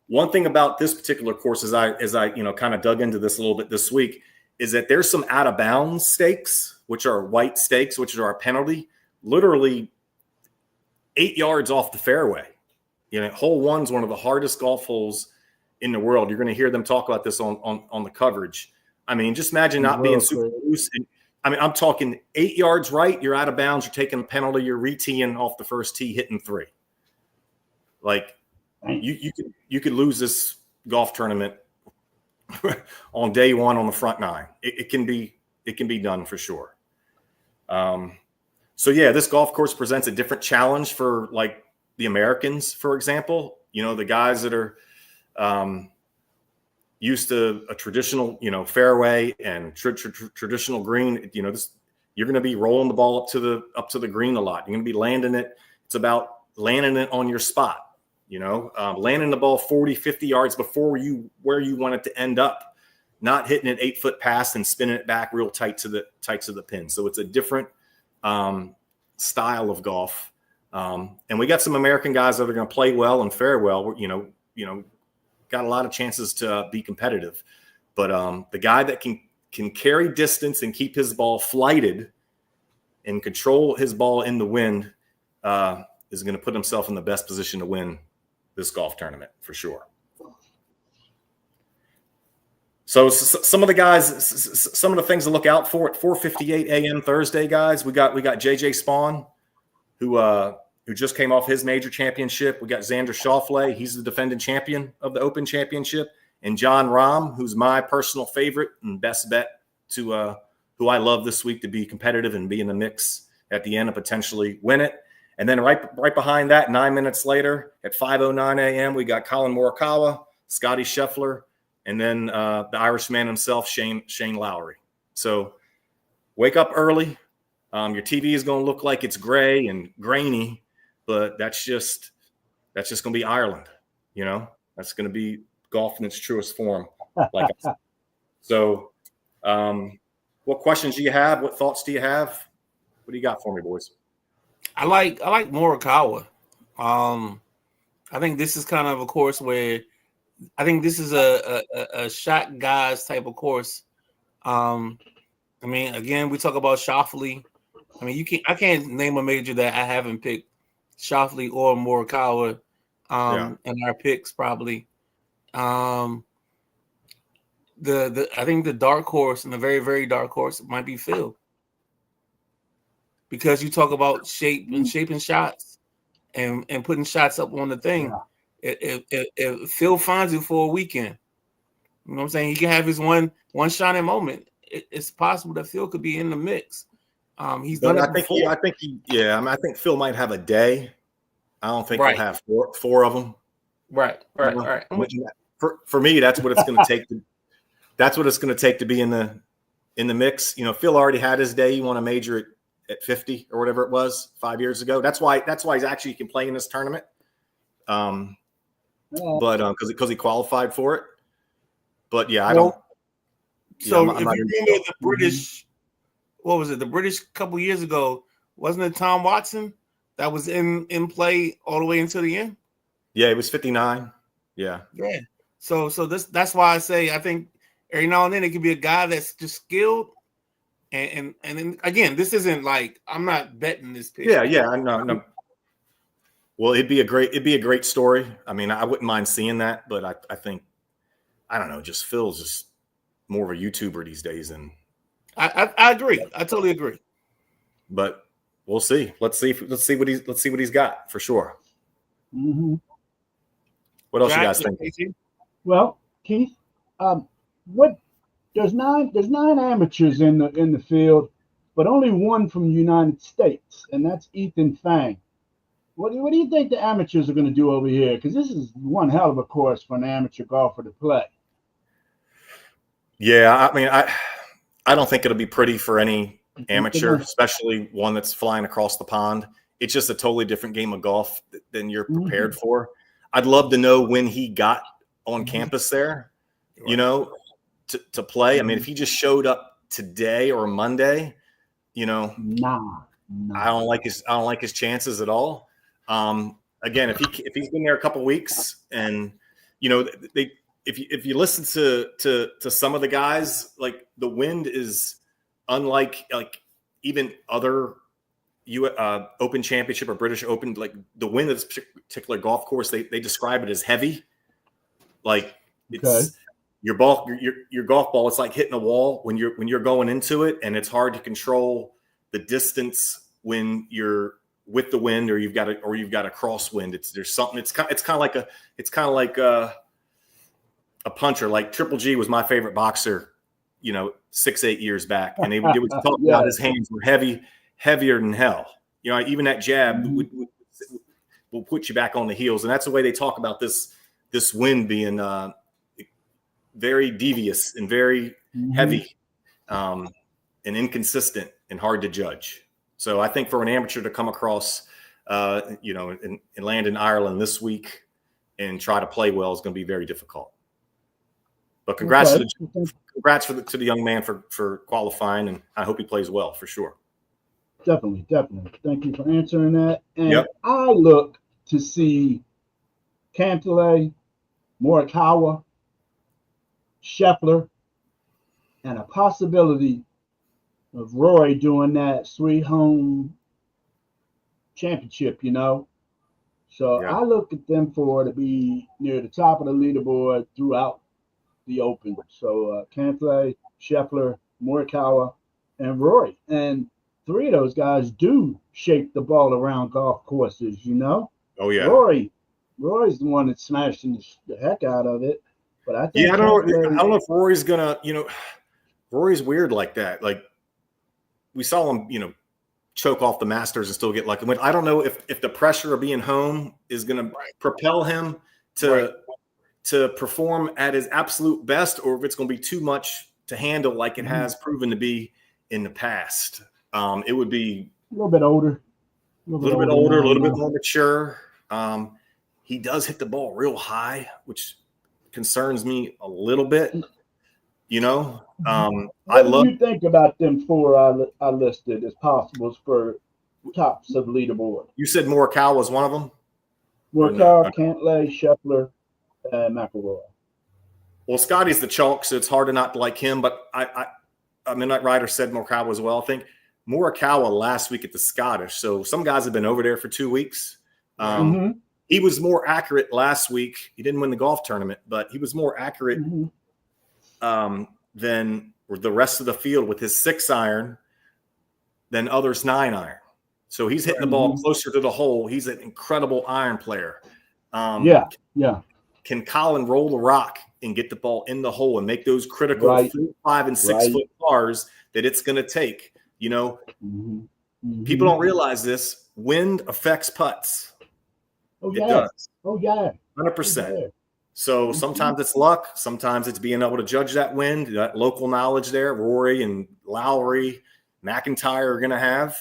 One thing about this particular course, as I kind of dug into this a little bit this week, is that there's some out of bounds stakes, which are white stakes, which are a penalty, literally 8 yards off the fairway. Hole one's one of the hardest golf holes in the world. You're going to hear them talk about this on the coverage. I mean, just imagine not being super loose. I'm talking 8 yards right, you're out of bounds, you're taking a penalty, you're re-teeing off the first tee, hitting 3. Like, you could lose this golf tournament on day one on the front nine. It can be done for sure. So yeah, this golf course presents a different challenge for like the Americans, for example. The guys that are used to a traditional, fairway and traditional green. You're going to be rolling the ball up to the green a lot. You're going to be landing it. It's about landing it on your spot. Landing the ball 40, 50 yards before where you want it to end up, not hitting an 8-foot pass and spinning it back real tight to the pin. So it's a different style of golf. And we got some American guys that are going to play well and fare well. Got a lot of chances to be competitive, but the guy that can carry distance and keep his ball flighted and control his ball in the wind is going to put himself in the best position to win this golf tournament for sure. So some of the guys, some of the things to look out for at 4:58 a.m. Thursday, guys. We got JJ Spawn, who just came off his major championship. We got Xander Schauffele. He's the defending champion of the Open Championship. And John Rahm, who's my personal favorite and best bet to who I love this week to be competitive and be in the mix at the end and potentially win it. And then right behind that, 9 minutes later at 5:09 a.m., we got Colin Morikawa, Scotty Scheffler, and then the Irishman himself, Shane Lowry. So wake up early. Your TV is going to look like it's gray and grainy, but that's just going to be Ireland. You know, that's going to be golf in its truest form. Like I said. So, what questions do you have? What thoughts do you have? What do you got for me, boys? I like Morikawa. I think this is kind of a course where I think this is a shot guys type of course. I mean, again, we talk about Schauffele. I mean, I can't name a major that I haven't picked Schauffele or Morikawa in our picks probably. I think the dark horse and the very, very dark horse might be Phil. Because you talk about shaping shots and putting shots up on the thing. Yeah. If Phil finds it for a weekend, you know what I'm saying? He can have his one shining moment. It's possible that Phil could be in the mix. He's done it before. I think Phil might have a day. I don't think he'll have four of them. Right. For me, that's what it's going to take. That's what it's going to take to be in the mix. You know, Phil already had his day. He won a major at 50 or whatever it was 5 years ago. That's why he's actually can play in this tournament. But because he qualified for it. But yeah, I don't. So if you remember the British, what was it? The British couple years ago, wasn't it Tom Watson that was in play all the way until the end? Yeah, it was 59. Yeah. Yeah. So that's why I say I think every now and then it could be a guy that's just skilled. And then again, this isn't like I'm not betting this pick. Yeah, no. Well, it'd be a great story. I mean, I wouldn't mind seeing that, but I think I don't know, just Phil's just more of a YouTuber these days, and I agree. I totally agree. But we'll see. Let's see what he's got for sure. Mm-hmm. What else you guys think? Well, Keith, there's nine amateurs in the field, but only one from the United States, and that's Ethan Fang. What do you think the amateurs are going to do over here? Because this is one hell of a course for an amateur golfer to play. Yeah, I mean, I don't think it'll be pretty for any amateur, especially one that's flying across the pond. It's just a totally different game of golf than you're prepared for. I'd love to know when he got on campus there, you know, to play. I mean, if he just showed up today or Monday, you know, nah. I don't like his chances at all. Again, if he's been there a couple weeks, and you know, if you listen to some of the guys, like the wind is unlike like even other Open Championship or British Open, like the wind of this particular golf course, they describe it as heavy. Like it's your golf ball. It's like hitting a wall when you're going into it, and it's hard to control the distance when you're with the wind, or you've got a crosswind. It's kind of like a puncher. Like Triple G was my favorite boxer, you know, 6-8 years back, and they would talk about his hands were heavier than hell. You know, even that jab will put you back on the heels, and that's the way they talk about this wind being very devious and very heavy, and inconsistent and hard to judge. So I think for an amateur to come across, you know, and land in Ireland this week and try to play well is going to be very difficult. But congrats to the young man for qualifying, and I hope he plays well for sure. Definitely. Thank you for answering that. And I look to see Cantlay, Morikawa, Scheffler, and a possibility of Rory doing that Sweet Home Championship, you know. So Yeah. I look at them four to be near the top of the leaderboard throughout the Open. So Cantlay, Scheffler, Morikawa, and Rory. And three of those guys do shape the ball around golf courses, you know? Oh yeah. Rory's the one that's smashing the heck out of it. But I think Yeah, I don't Cantlay, know if Rory's gonna, Rory's weird like that. Like we saw him, choke off the Masters and still get lucky. I don't know if the pressure of being home is gonna propel him to perform at his absolute best, or if it's gonna be too much to handle like it has proven to be in the past. It would be a little bit older. a little bit older, a little bit now. more mature. He does hit the ball real high, which concerns me a little bit. What do you think about them four I listed as possibles for tops of leaderboard? You said Morikawa was one of them? Morikawa, Cantlay, Scheffler, and McIlroy. Well, Scotty's the chalk, so it's hard to not like him. But Midnight Rider said Morikawa as well. I think Morikawa last week at the Scottish. So some guys have been over there for 2 weeks. He was more accurate last week. He didn't win the golf tournament, but he was more accurate than the rest of the field with his 6-iron than others' 9-iron. So he's hitting the ball closer to the hole. He's an incredible iron player. Can Colin roll the rock and get the ball in the hole and make those critical 4, 5, and 6 foot pars that it's going to take? People don't realize this. Wind affects putts. Oh, it does. Oh, yeah. 100%. So sometimes it's luck. Sometimes it's being able to judge that wind, that local knowledge there. Rory and Lowry, McIntyre are going to have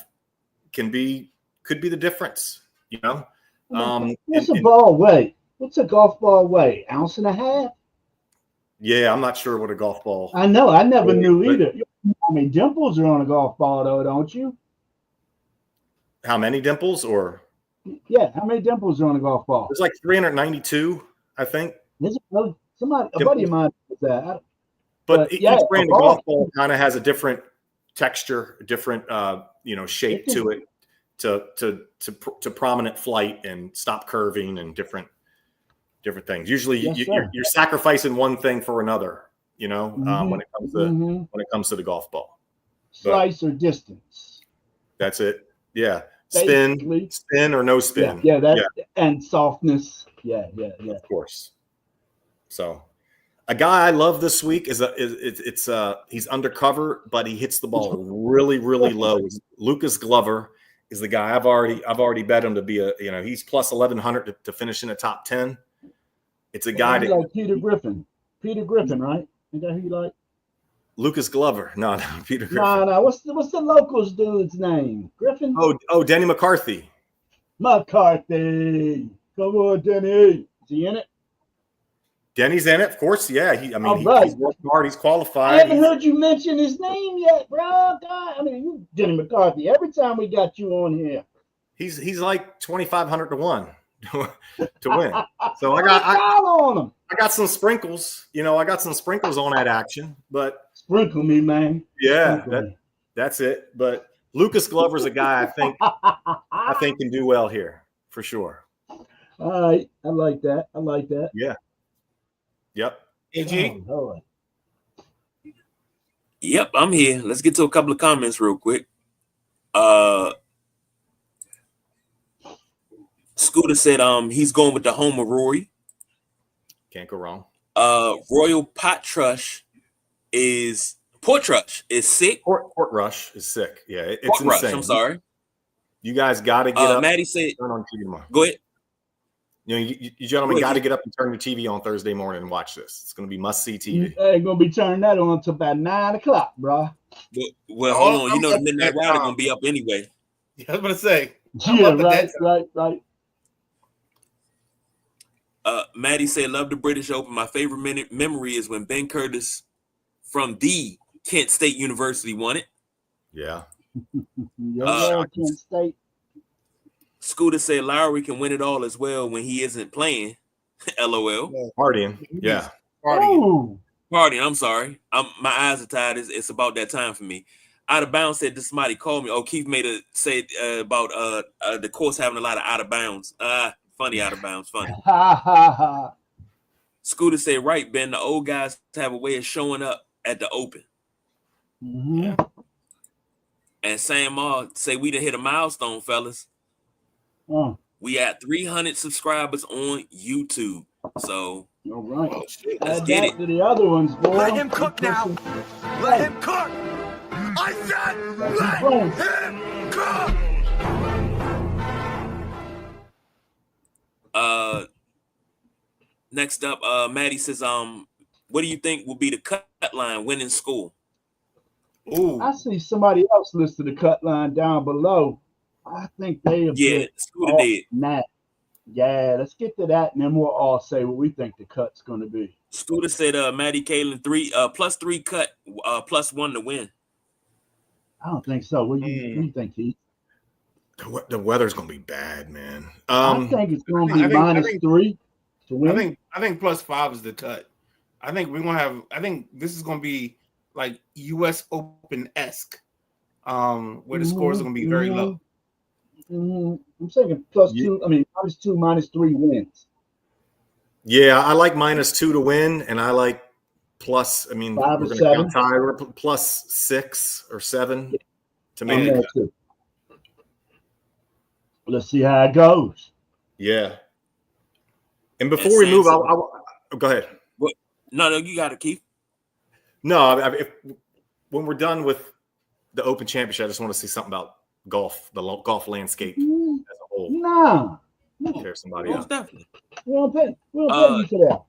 could be the difference, What's a ball weigh? What's a golf ball weigh? 1.5 ounces? Yeah, I'm not sure what a golf ball. I know. I never knew either. I mean, dimples are on a golf ball, though, don't you? How many dimples? Or yeah, how many dimples are on a golf ball? There's like 392, I think. A buddy of mine does that. But each brand of golf ball kind of has a different texture, different shape to it, to prominent flight and stop curving and different things. Usually, you're sacrificing one thing for another. When it comes to the golf ball, slice or distance. That's it. Yeah, spin or no spin. And softness. Yeah. Of course. So, a guy I love this week he's undercover, but he hits the ball really, really low. Lucas Glover is the guy I've already bet him to be he's plus 1,100 to finish in the top 10. It's a guy that like Peter Griffin. Peter Griffin, right? Is that who you like? Lucas Glover. No, Peter Griffin. No. What's the locals dude's name? Griffin? Oh, Denny McCarthy. McCarthy. Come on, Denny. Is he in it? Denny's in it, of course. Yeah, he's worked hard. He's qualified. I haven't heard you mention his name yet, bro. God, you Denny McCarthy. Every time we got you on here, he's like 2,500 to 1 to win. So I got some sprinkles. I got some sprinkles on that action. But sprinkle me, man. Yeah, that's it. But Lucas Glover's a guy I think can do well here for sure. All right, I like that. Yeah. Yep. AG? Yep, I'm here. Let's get to a couple of comments real quick. Scooter said he's going with the home of Rory. Can't go wrong. Royal Portrush is sick. Portrush is sick. Yeah, it's Portrush, insane. I'm sorry. You guys got to get up. Maddie said, turn on TV tomorrow. Go ahead. You gentlemen got to get up and turn your TV on Thursday morning and watch this. It's going to be must-see TV. You ain't going to be turning that on until about 9 o'clock, bro. Well, hold on. The Midnight Rider going to be up anyway. Yeah, I was going to say. Yeah, right. Maddie said, love the British Open. My favorite memory is when Ben Curtis from the Kent State University won it. Yeah. Kent State. Scooter said Lowry can win it all as well when he isn't playing. LOL. Partying. Yeah. Partying. I'm sorry. My eyes are tired. It's about that time for me. Out of bounds said somebody called me. Oh, Keith made a say about the course having a lot of out of bounds. Funny out of bounds. Funny. Ha ha ha. Scooter said, right, Ben, the old guys have a way of showing up at the open. Mm-hmm. And Sam Moore say we done hit a milestone, fellas. We at 300 subscribers on YouTube. So all right. Oh, shit. let's Add get that it. to the other ones, boy. Let him cook now. Let him cook. I said, let him cook. Next up, Maddie says, what do you think will be the cut line winning school? Ooh. I see somebody else listed the cut line down below. I think they have Scooter did. That. Yeah, let's get to that, and then we'll all say what we think the cut's going to be. Scooter said, Maddie Kalen +3 cut, +1 to win. I don't think so. What do you think, Keith? The weather's gonna be bad, man. I think it's going to be -3 to win. I think +5 is the cut. I think we're gonna have. I think this is gonna be like U.S. Open-esque, where the scores are gonna be very low. I'm thinking +2. I mean -2, -3 wins. Yeah, I like -2 to win, and I like plus. I mean, 5 we're or going 7. to count tie. We're +6 or 7 to I'm make there it. too. Let's see how it goes. Yeah. And before we move, I'll go ahead. What? No, you got it, Keith. No, when we're done with the Open Championship, I just want to see something about golf, the golf landscape as a whole. No. Care somebody else. Definitely. We don't pay you for that.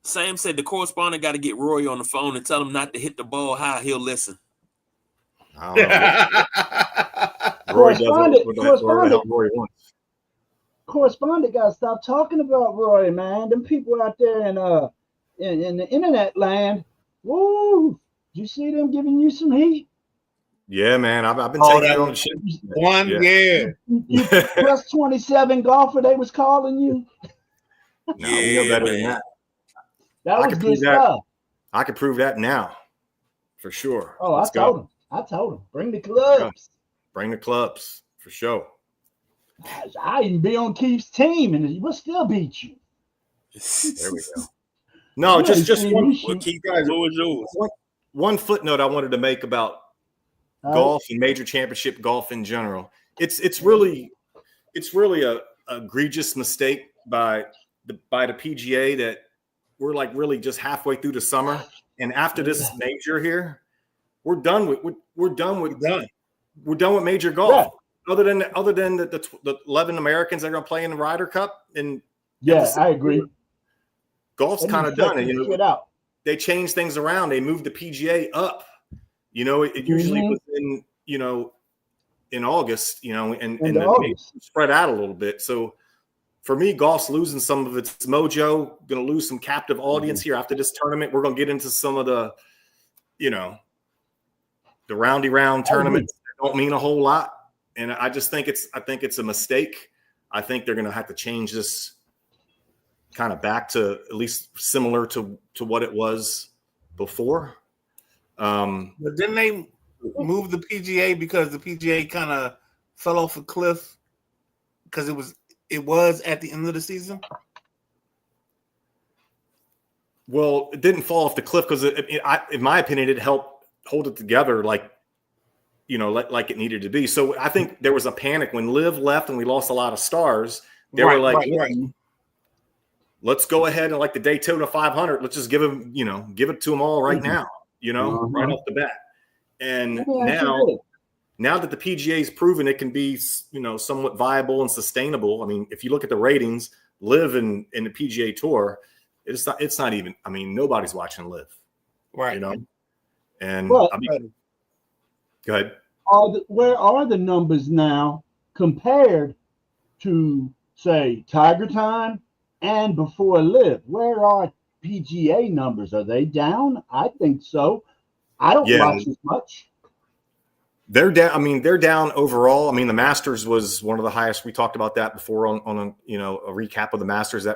Sam said the correspondent got to get Roy on the phone and tell him not to hit the ball high. He'll listen. I don't know. Roy does whatever the hell Roy wants. Correspondent got to stop talking about Roy, man. Them people out there in the internet land. Woo! Did you see them giving you some heat? Yeah, man. I've been taking it on the shit. One, yeah. You +27 golfer, they was calling you. No, we know better than that. That was good stuff. I can prove that now, for sure. Oh, I told him. Bring the clubs. Bring the clubs, for sure. I even be on Keith's team, and we'll still beat you. There we go. No, just one. Well, Keith, guys, yours. One footnote I wanted to make about golf and major championship golf in general. It's really a egregious mistake by the PGA that we're like really just halfway through the summer, and after this major here, we're done with major golf. Yeah. Other than the 11 Americans that are going to play in the Ryder Cup, and I agree. Golf's kind of done, and they change things around. They moved the PGA up. It usually was in August, and they spread out a little bit. So for me, golf's losing some of its mojo, going to lose some captive audience here after this tournament. We're going to get into some of the, the roundy round tournaments that don't mean a whole lot. And I just think it's a mistake. I think they're going to have to change this kind of back to at least similar to what it was before. But didn't they move the PGA because the PGA kind of fell off a cliff because it was at the end of the season? Well, it didn't fall off the cliff because in my opinion, it helped hold it together like it needed to be. So I think there was a panic when Liv left and we lost a lot of stars. They were like, let's go ahead and like the Daytona 500. Let's just give it to them all right now, right off the bat. And now that the PGA's proven it can be, somewhat viable and sustainable. I mean, if you look at the ratings, Liv in the PGA Tour, it's not even. I mean, nobody's watching Liv, right? And go ahead. Where are the numbers now compared to, say, Tiger Time and before Liv? Where are PGA numbers? Are they down? I think so. I don't watch as much. They're down. I mean, they're down overall. I mean, the Masters was one of the highest. We talked about that before on a recap of the Masters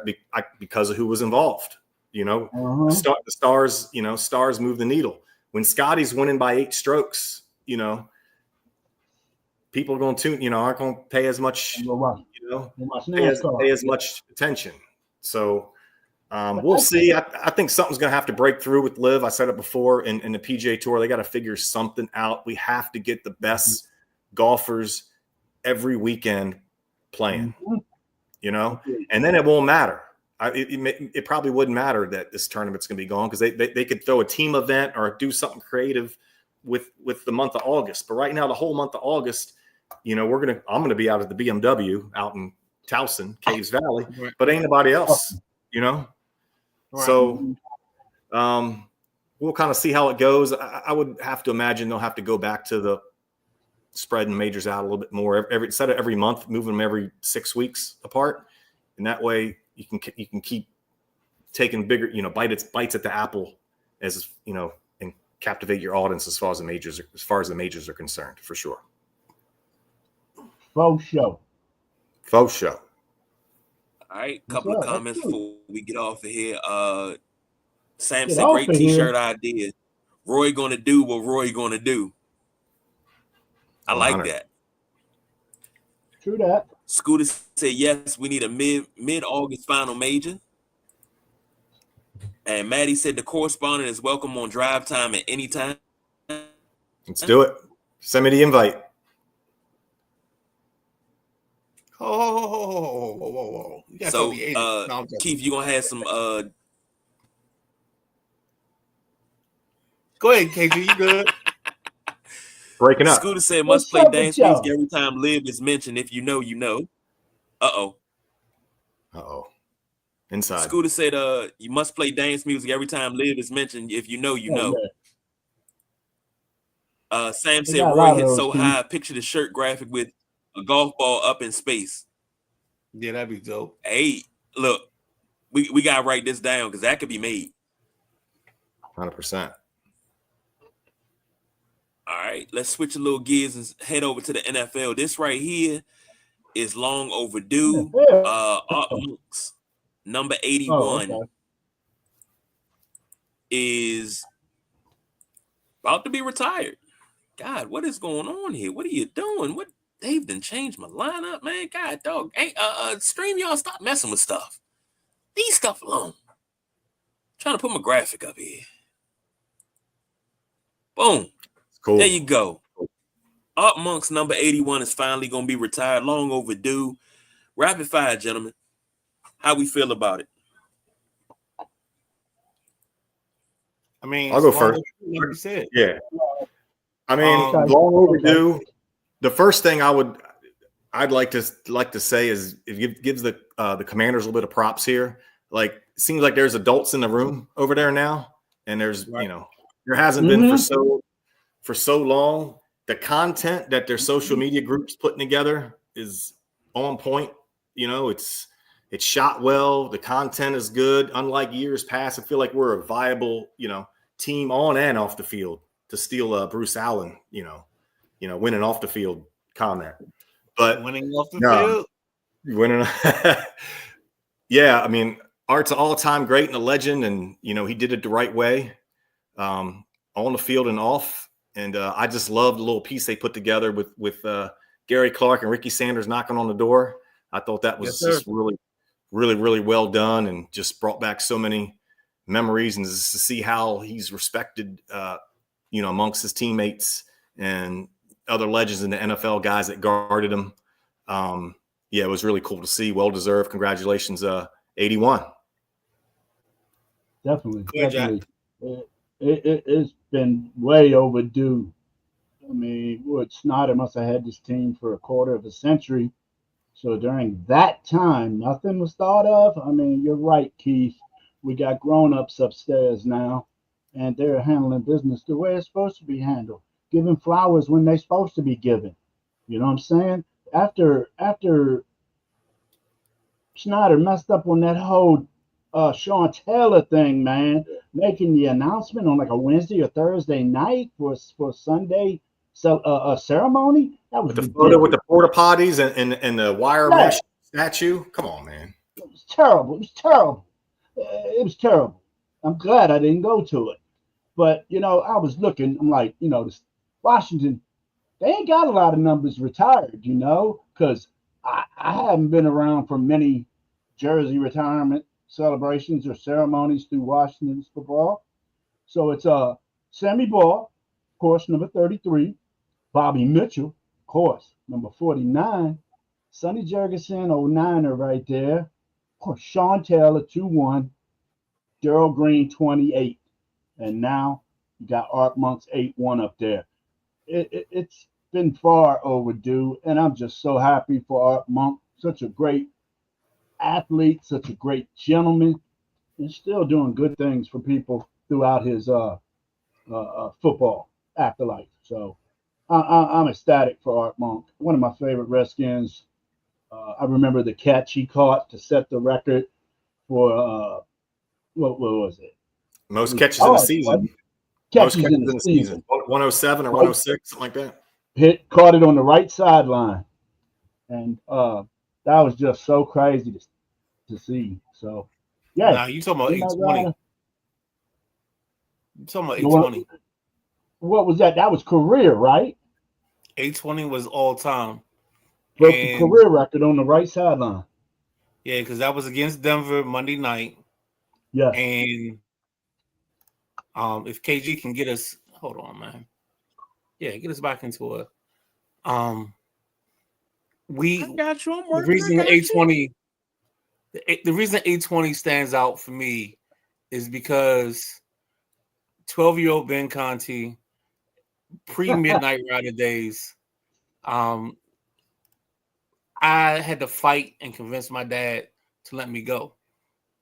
because of who was involved. The stars. Stars move the needle. When Scotty's winning by 8 strokes, people are going to aren't going to pay as much You know, And watch pay NASCAR. as much attention. So we'll see. I think something's going to have to break through with Liv. I said it before in the PGA Tour. They got to figure something out. We have to get the best golfers every weekend playing, you know, and then it won't matter. It probably wouldn't matter that this tournament's going to be gone because they could throw a team event or do something creative with the month of August. But right now, the whole month of August, you know, I'm going to be out at the BMW out in Towson, Caves Valley, but ain't nobody else, you know? Right. So we'll kind of see how it goes. I would have to imagine they'll have to go back to the spreading majors out a little bit more instead of every month, moving them every 6 weeks apart. And that way you can keep taking bigger, you know, bites at the apple as, you know, and captivate your audience as far as the majors are concerned, for sure. Faux show. All right, couple of comments before we get off of here. Sam said, great t-shirt idea. Roy gonna do what Roy gonna do. I like that. True that. Scooter said, yes, we need a mid-August final major. And Maddie said the correspondent is welcome on drive time at any time. Let's do it. Send me the invite. Oh. So, Keith, you're going to have some... Go ahead, KG. You good? Breaking up. Scooter said, must play dance music every time Liv is mentioned. If you know, you know. Uh-oh. Inside. Scooter said, you must play dance music every time Liv is mentioned. If you know, you know. Yeah. Sam said, Roy hit so high, picture the shirt graphic with a golf ball up in space. Yeah, that'd be dope. Hey, look, we got to write this down because that could be made. 100%. All right, let's switch a little gears and head over to the NFL. This right here is long overdue. Art Monks, number 81, is about to be retired. God, what is going on here? What are you doing? What they've done changed my lineup, man. God, dog. Hey, stream y'all, stop messing with stuff. Leave stuff alone. I'm trying to put my graphic up here. Boom. Cool. There you go. Art Monk's number 81 is finally going to be retired. Long overdue. Rapid fire, gentlemen. How we feel about it? I mean, I'll go first. Like you said. Yeah. I mean, long overdue. The first thing I'd like to say is it gives the Commanders a little bit of props here. Like, it seems like there's adults in the room over there now, and there's you know, there hasn't been for so long. The content that their social media groups putting together is on point. You know, it's shot well. The content is good. Unlike years past, I feel like we're a viable, you know, team on and off the field to steal Bruce Allen, you know, winning off the field comment. But winning off the field. Yeah, I mean, Art's an all-time great and a legend, and you know, he did it the right way, on the field and off. And I just love the little piece they put together with Gary Clark and Ricky Sanders knocking on the door. I thought that was just really, really, really well done, and just brought back so many memories, and just to see how he's respected, you know, amongst his teammates and other legends in the NFL, guys that guarded him. Yeah, it was really cool to see. Well deserved. Congratulations, 81. Definitely. It's been way overdue. I mean, Snyder must have had this team for a quarter of a century. So during that time, nothing was thought of. I mean, you're right, Keith. We got grown-ups upstairs now, and they're handling business the way it's supposed to be handled, giving flowers when they're supposed to be given. You know what I'm saying? After Snyder messed up on that whole Sean Taylor thing, man, making the announcement on like a Wednesday or Thursday night for Sunday a ceremony. That was the photo with the porta potties and the wire mesh statue. Come on, man. It was terrible. It was terrible. I'm glad I didn't go to it. But, you know, I was looking, I'm like, you know, Washington, they ain't got a lot of numbers retired, you know, because I haven't been around for many jersey retirement celebrations or ceremonies through Washington's football. So it's Sammy Ball, of course, number 33, Bobby Mitchell, of course, number 49, Sonny Jurgensen, 09er right there, of course, Sean Taylor, 2-1, Daryl Green, 28, and now you got Art Monk's 8-1 up there. It's been far overdue, and I'm just so happy for Art Monk, such a great athlete, such a great gentleman, and still doing good things for people throughout his football afterlife. So I'm ecstatic for Art Monk, one of my favorite Redskins. I remember the catch he caught to set the record for what was it? Most catches in the season. Catches in the season. 107 or 106, something like that. Caught it on the right sideline, and that was just so crazy to see. So, yeah. Nah, you talking about 820? You talking about 820? What was that? That was career, right? 820 was all time. Broke the career record on the right sideline. Yeah, because that was against Denver Monday night. Yeah. And if KG can get us, hold on, man. Yeah, get us back into it. I got you. The reason 820, the reason 820 stands out for me is because 12-year-old Ben Conti, pre-Midnight Rider days, I had to fight and convince my dad to let me go.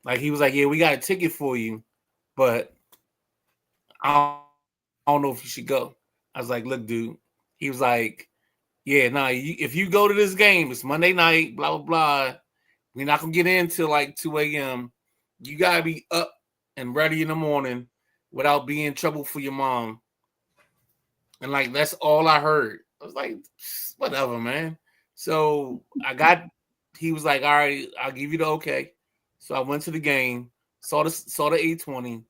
Like, he was like, yeah, we got a ticket for you, but I don't know if you should go. I was like, look, dude. He was like, yeah, nah, if you go to this game, it's Monday night, blah, blah, blah. We're not going to get in till like 2 a.m. You got to be up and ready in the morning without being in trouble for your mom. And like, that's all I heard. I was like, whatever, man. So he was like, all right, I'll give you the okay. So I went to the game, saw the 820.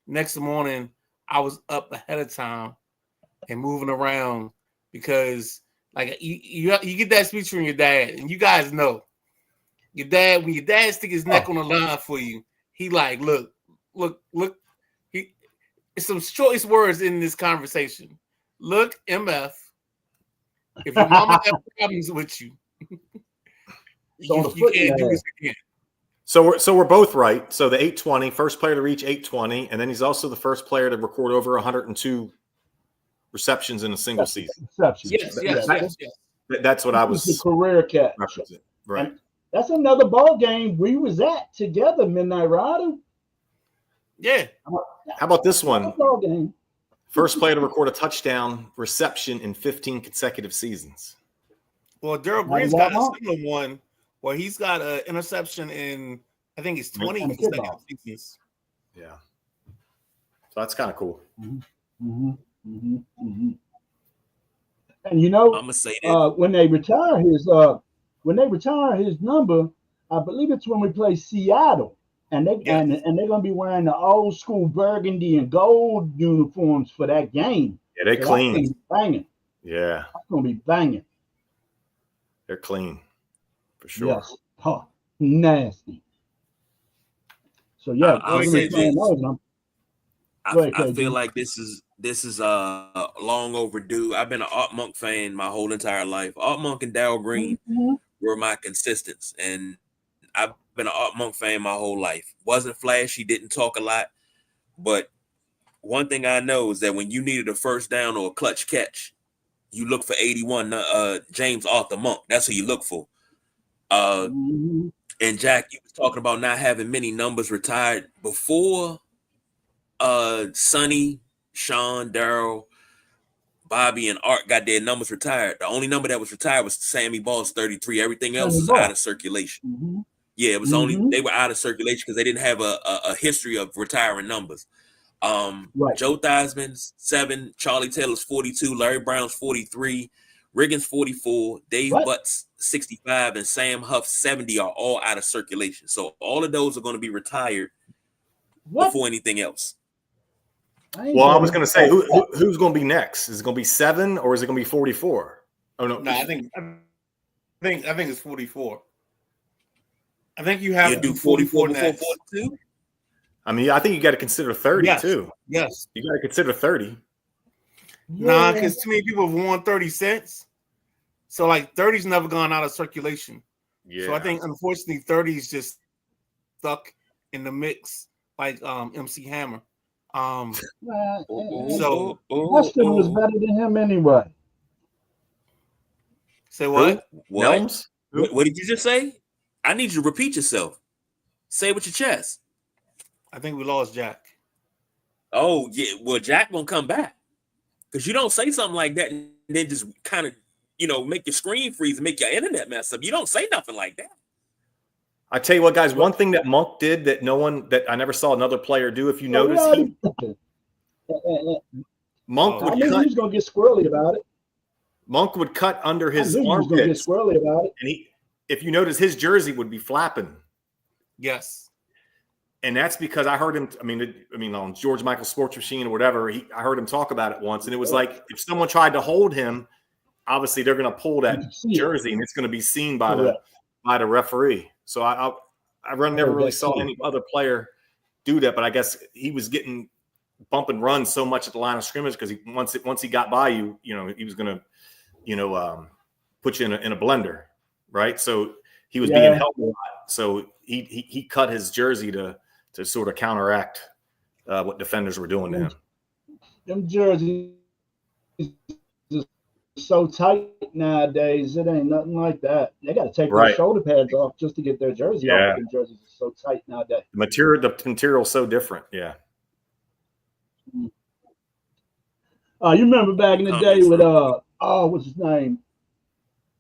Next morning, I was up ahead of time and moving around because, like, you get that speech from your dad, and you guys know your dad, when your dad stick his neck on the line for you, he like, look. It's some choice words in this conversation. Look, MF, if your mama has problems with you, you can't do this again. So we're both right. So the 820, first player to reach 820, and then he's also the first player to record over 102 receptions in a single season. Yes. That's what I was. The career catch. Right. And that's another ball game we was at together, Midnight Rider. Yeah. How about this one? First player to record a touchdown reception in 15 consecutive seasons. Well, Daryl Green's got a similar one where he's got an interception in, I think it's 20 consecutive seasons. Yeah. So that's kind of cool. And you know, I'm gonna say that when they retire his number, I believe it's when we play Seattle. And they're gonna be wearing the old school burgundy and gold uniforms for that game. Yeah, they clean. That's gonna be banging. Yeah, that's gonna be banging. They're clean for sure. Yes, nasty. So yeah, I'll say this. I feel like this is long overdue. I've been an Art Monk fan my whole entire life. Art Monk and Daryl Green were my consistents, and I've been an Art Monk fan my whole life. Wasn't flashy, didn't talk a lot, but one thing I know is that when you needed a first down or a clutch catch, you look for 81 James Arthur Monk. That's who you look for. And Jack, you was talking about not having many numbers retired before. Sonny, Sean, Daryl, Bobby, and Art got their numbers retired. The only number that was retired was Sammy Ball's 33. Everything else was out of circulation. Yeah, it was only they were out of circulation because they didn't have a history of retiring numbers. Joe Theismann's 7, Charlie Taylor's 42, Larry Brown's 43, Riggins 44, Dave Butts 65, and Sam Huff 70 are all out of circulation. So all of those are going to be retired before anything else. Well, I was going to say, who's going to be next? Is it going to be 7 or is it going to be 44? Oh no, I think I think it's 44. I think you have You to do do 44 before next. 42. I mean, I think you got to consider 30 Yes. too. Yes. You got to consider 30. Nah, because too many people have won 30 cents. So like 30's never gone out of circulation. Yeah. So I think unfortunately 30's just stuck in the mix like MC Hammer. Weston was better than him anyway. Say what? What? Nelms? What did you just say? I need you to repeat yourself. Say it with your chest. I think we lost Jack. Oh, yeah. Well, Jack gonna come back. Because you don't say something like that and then just kind of, make your screen freeze and make your internet mess up. You don't say nothing like that. I tell you what, guys, one thing that Monk did that I never saw another player do, if you notice, Monk would I knew cut. he was gonna get squirrely about it. Monk would cut under his I knew he was gonna get armpits, squirrely about it. and if you notice, his jersey would be flapping. Yes. And that's because I heard him. I mean, on George Michael Sports Machine or whatever, I heard him talk about it once, and it was like if someone tried to hold him, obviously they're going to pull that jersey, and it's going to be seen by the referee. So I never really saw any other player do that, but I guess he was getting bump and run so much at the line of scrimmage because once he got by you, he was going to, put you in a blender, right? So he was being held a lot. So he cut his jersey to sort of counteract what defenders were doing to him. Them jerseys are so tight nowadays. It ain't nothing like that. They got to take their shoulder pads off just to get their jersey off. Them jerseys are so tight nowadays. The material's so different. Yeah. You remember back in the day with what's his name?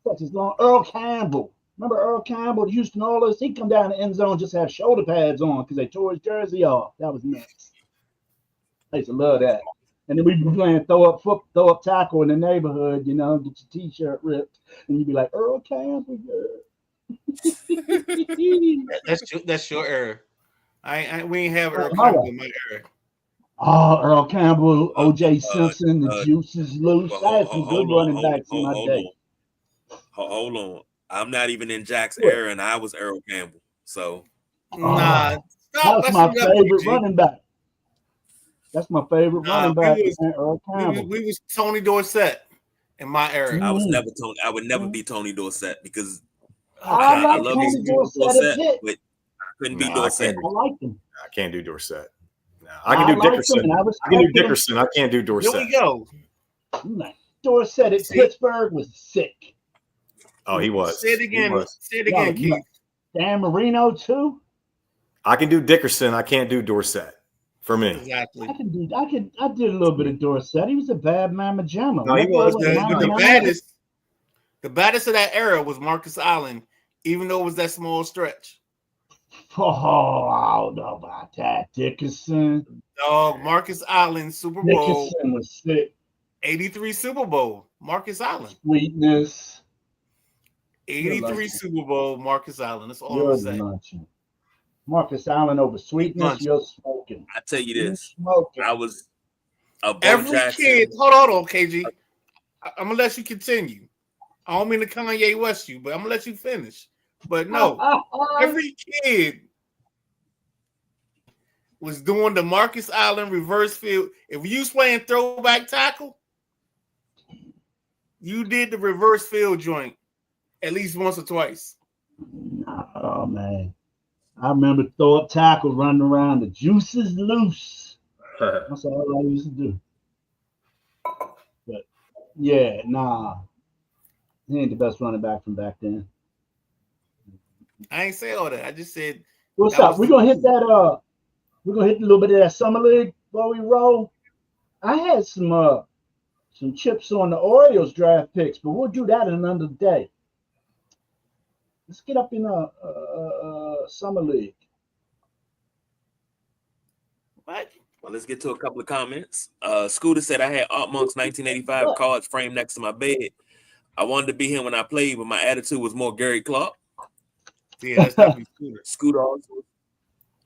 What's his name? Earl Campbell. Remember Earl Campbell, the Houston Oilers? He'd come down the end zone just have shoulder pads on because they tore his jersey off. That was nuts. I used to love that. And then we'd be playing throw up tackle in the neighborhood, get your T-shirt ripped, and you'd be like, Earl Campbell. That's your error. We ain't have Earl Campbell in my era. Oh, Earl Campbell, O.J. Simpson, the Juice is Loose. I had some good running backs in my day. Hold on. I'm not even in Jack's era, and I was Earl Campbell. So, that's my favorite running back. That's my favorite running back. Earl Campbell. We was Tony Dorsett in my era. I was never Tony. I would never be Tony Dorsett because I love Tony Dorsett, but I couldn't be Dorsett. I like him. I can't do Dorsett. No, I can do Dickerson. I can do Dickerson. I can't do Dorsett. Here we go. Dorsett at Pittsburgh was sick. Oh, he was. Say it again. Say it again, Keith. Dan Marino too. I can do Dickerson. I can't do Dorsett. For me, exactly. I did a little bit of Dorsett. He was a bad mamma jamma. No, he was. The baddest of that era was Marcus Allen, even though it was that small stretch. Oh, I don't know about that. Dickerson. Dog, Marcus Allen, Super Bowl. Dickerson was sick. 83 Super Bowl, Marcus Allen. Sweetness. 83 Super Bowl, Marcus Allen. That's all I'm saying. Marcus Allen over Sweetness, you're smoking. I tell you this. Smoking. I was a every Jackson. kid. Hold on, KG. I'm gonna let you continue. I don't mean to Kanye West you, but I'm gonna let you finish. But no, every kid was doing the Marcus Allen reverse field. If you was playing throwback tackle, you did the reverse field joint at least once or twice. Oh man. I remember throw up tackle running around. The juice is loose. That's all I used to do. But yeah, he ain't the best running back from back then. I ain't say all that. I just said. What's up? We're gonna hit that. We're gonna hit a little bit of that summer league before we roll. I had some chips on the Orioles draft picks, but we'll do that in another day. Let's get up in a summer league. What? Well, let's get to a couple of comments. Scooter said I had Art Monk's 1985 cards framed next to my bed. I wanted to be him when I played, but my attitude was more Gary Clark. Yeah, that's definitely Scooter. Scooter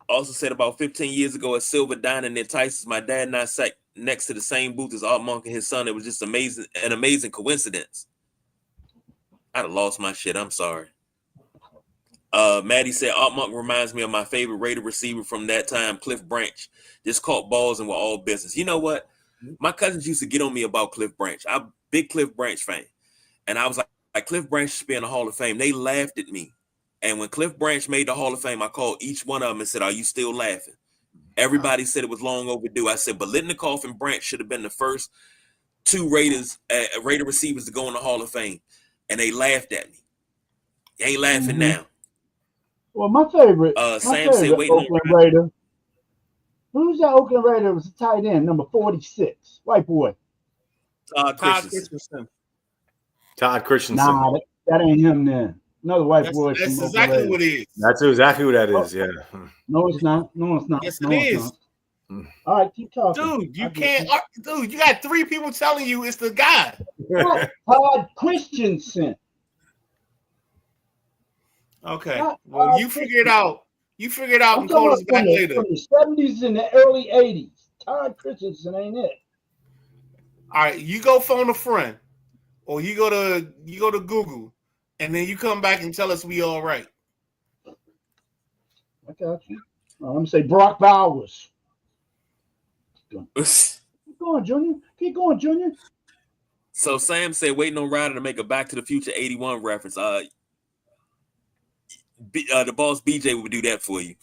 also said about 15 years ago at Silver Dining near Tyson's, my dad and I sat next to the same booth as Art Monk and his son. It was just an amazing coincidence. I'd have lost my shit. I'm sorry. Maddie said, Art Monk reminds me of my favorite Raider receiver from that time, Cliff Branch. Just caught balls and were all business. You know what? My cousins used to get on me about Cliff Branch. I'm a big Cliff Branch fan. And I was like, Cliff Branch should be in the Hall of Fame. They laughed at me. And when Cliff Branch made the Hall of Fame, I called each one of them and said, are you still laughing? Everybody said it was long overdue. I said, Biletnikoff and Branch should have been the first two Raider receivers to go in the Hall of Fame. And they laughed at me. They ain't laughing now. Well, my favorite Sam said, Oakland Raider. Who's that Oakland Raider? It was a tight end, number 46, white boy. Todd Christensen. Todd Christensen. Nah, that ain't him then. Another white boy. That's exactly what it is. That's exactly what that is, yeah. No, it's not. No, it's not. Yes, no, it it's is. not. All right, keep talking. Dude, you can't. Dude, you got 3 people telling you it's the guy. Todd Christensen. Okay. Well, you figure it out. You figure it out and call us back later. From the 70s and the early 80s. Todd Christensen ain't it. All right, you go phone a friend, or you go to Google, and then you come back and tell us we all right. I got you. I'm gonna say Brock Bowers. Keep going, Junior. Keep going, Junior. So Sam said, waiting on Ryder to make a Back to the Future 81 reference. The boss BJ would do that for you.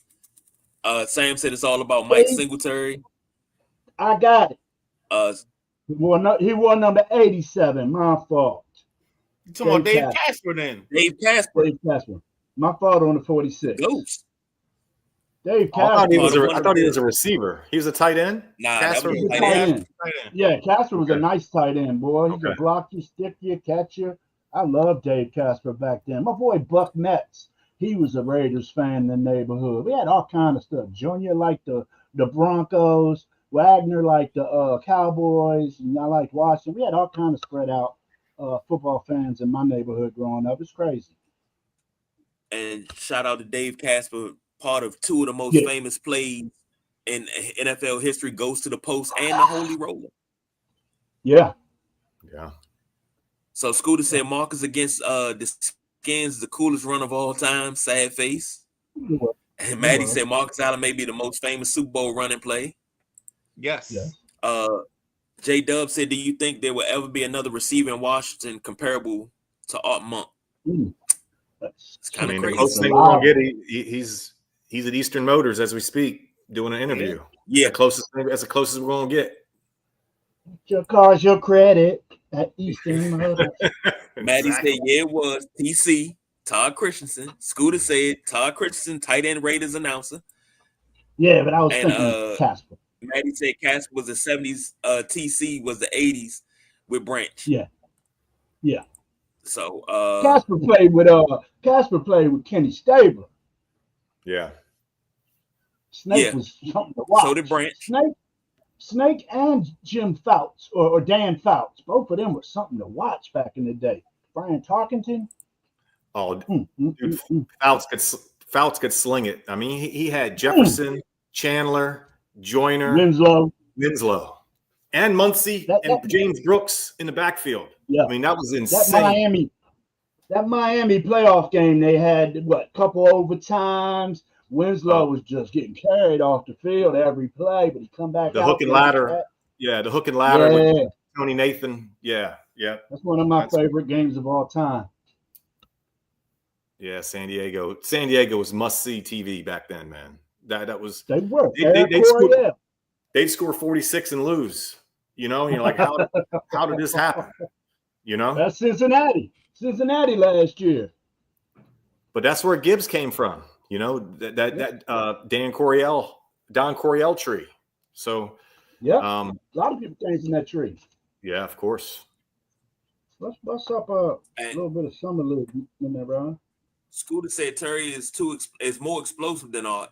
Sam said it's all about Mike Singletary. I got it. He wore number 87. My fault. You talking about Dave Casper then? Dave Casper. My fault on the 46. Ghost. Dave Casper. I thought he was a receiver. He was a tight end? Nah, Casper that was a tight tight end. Yeah, Casper was a nice tight end, boy. He could block you, stick you, catch you. I loved Dave Casper back then. My boy Buck Metz, he was a Raiders fan in the neighborhood. We had all kind of stuff. Junior liked the Broncos. Wagner liked the Cowboys. And I liked Washington. We had all kind of spread out football fans in my neighborhood growing up. It's crazy. And shout out to Dave Casper, part of 2 of the most famous plays in NFL history, goes to the post and the Holy Roller. Yeah. So Scooter said Marcus against the Skins, the coolest run of all time, sad face. And Maddie said Marcus Allen may be the most famous Super Bowl running play. Yes. J Dub said, do you think there will ever be another receiver in Washington comparable to Art Monk? It's kind of crazy. The closest thing we're gonna get, he's at Eastern Motors as we speak, doing an interview. Yeah, that's the closest we're gonna get. Your car's your credit at Eastern Motors. Maddie said, yeah, it was TC, Todd Christensen. Scooter said Todd Christensen, tight end Raiders announcer. Yeah, but I was thinking Casper. Maddie said Casper was the 70s, TC was the 80s with Branch. Yeah. So Casper played with Kenny Stabler. Yeah. Snake was something to watch. So did Branch. Snake and Jim Fouts or Dan Fouts, both of them were something to watch back in the day. Brian Tarkenton. Oh, dude, Fouts could sling it. I mean, he had Jefferson, Chandler, Joyner, Winslow, and Muncie and James Brooks in the backfield. Yeah, I mean that was insane. That Miami playoff game, they had a couple overtimes. Winslow was just getting carried off the field every play, but he come back. The hook and ladder, the hook and ladder with Tony Nathan. Yeah. That's one of my favorite games of all time. Yeah, San Diego was must-see TV back then, man. That was they were. They'd score 46 and lose. You know, and you're like, how did this happen? You know, that's Cincinnati last year. But that's where Gibbs came from. You know, that Don Coryell tree. So yeah, a lot of people came from that tree. Yeah, of course. Let's bust up a little bit of Summer League in there, Brian. Scooter said Terry is more explosive than Art.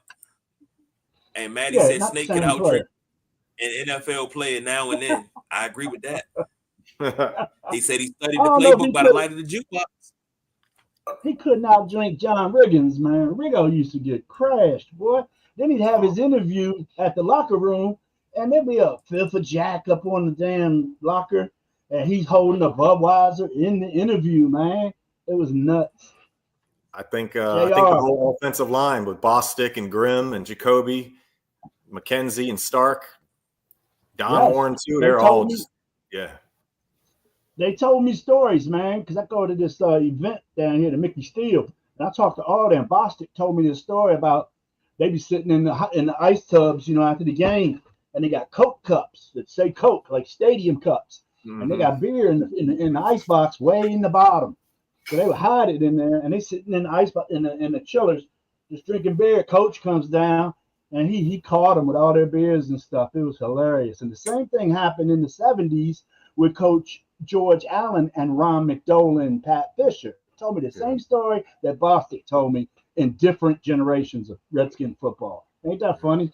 And Maddie said Snake could out-trick an NFL player now and then. I agree with that. He said he studied the playbook by the light of the jukebox. He could not drink John Riggins, man. Riggo used to get crashed, boy. Then he'd have his interview at the locker room, and there'd be a fifth of Jack up on the damn locker, and he's holding a Budweiser in the interview, man. It was nuts. I think the whole offensive line with Bostic and Grimm and Jacoby, McKenzie and Stark, Don Warren too. They're all just They told me stories, man, because I go to this event down here, the Mickey Steele, and I talked to all them. Bostic told me this story about they be sitting in the ice tubs, you know, after the game, and they got Coke cups that say Coke, like stadium cups, and they got beer in the ice box way in the bottom. So they would hide it in there, and they sitting in the ice box in the chillers, just drinking beer. Coach comes down, and he caught them with all their beers and stuff. It was hilarious. And the same thing happened in the 70s with Coach George Allen and Ron McDowell and Pat Fisher. Told me the same story that Bostic told me in different generations of Redskin football. Ain't that funny?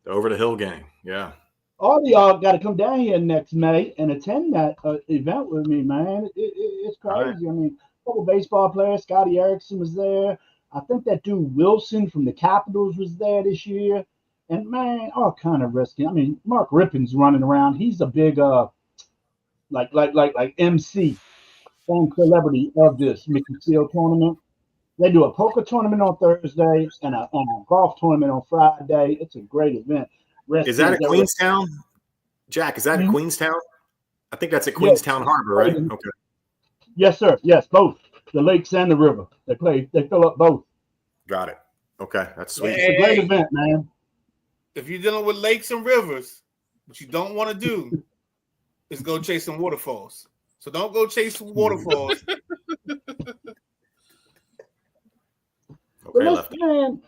The over the hill gang, yeah. All of y'all got to come down here next May and attend that event with me, man. It's crazy. Right. I mean, a couple baseball players. Scotty Erickson was there. I think that dude Wilson from the Capitals was there this year. And, man, all kind of risky. I mean, Mark Rippon's running around. He's a big like MC, fan celebrity of this Mickey Steele tournament. They do a poker tournament on Thursday and a golf tournament on Friday. It's a great event. Is that at Queenstown? Jack, is that at Queenstown? I think that's at Queenstown Harbor, right? Okay. Yes, sir. Yes, both. The lakes and the river. They fill up both. Got it. Okay. That's sweet. It's a great event, man. If you're dealing with lakes and rivers, what you don't want to do is go chasing waterfalls. So don't go chasing waterfalls. Man,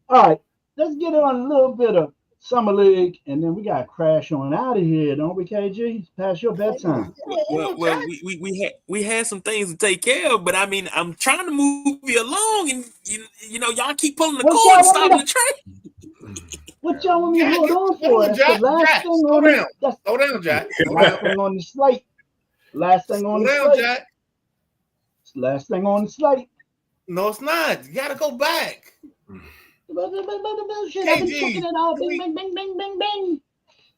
all right, let's get on a little bit of Summer League, and then we got to crash on out of here, don't we, KG? It's past your bedtime. Well, we had some things to take care of, but I mean, I'm trying to move you along, and you know, y'all keep pulling the cord and stopping the train. What y'all want me to hold on for? Jack, slow down, Jack. Last thing on the slate. Last thing on the slate. Jack. Last thing on the slate. No, it's not. You got to go back. KG. Bing, bing, bing, bing, bing.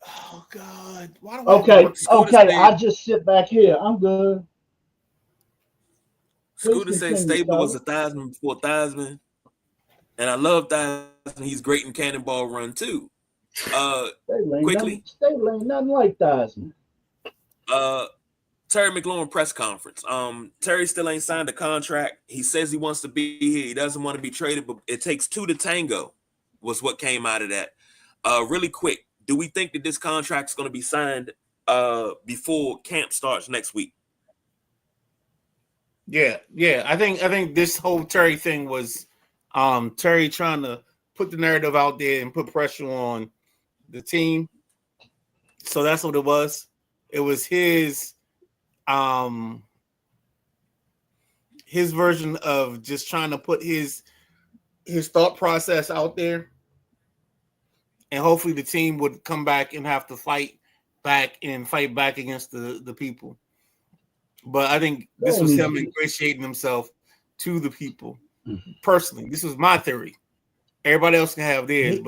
Oh, God. Why do okay. I just sit back here. I'm good. Scooter said Stable was a Theismann before Theismann. And I love Theismann. He's great in Cannonball Run, too. Quickly. Stable ain't nothing like Theismann. Terry McLaurin press conference. Terry still ain't signed a contract. He says he wants to be here. He doesn't want to be traded, but it takes two to tango was what came out of that. Really quick, do we think that this contract is going to be signed before camp starts next week? Yeah. I think this whole Terry thing was Terry trying to put the narrative out there and put pressure on the team. So that's what it was. It was his version of just trying to put his thought process out there, and hopefully the team would come back and have to fight back against the people. But I think this was him ingratiating himself to the people. Personally, this was my theory. Everybody else can have theirs,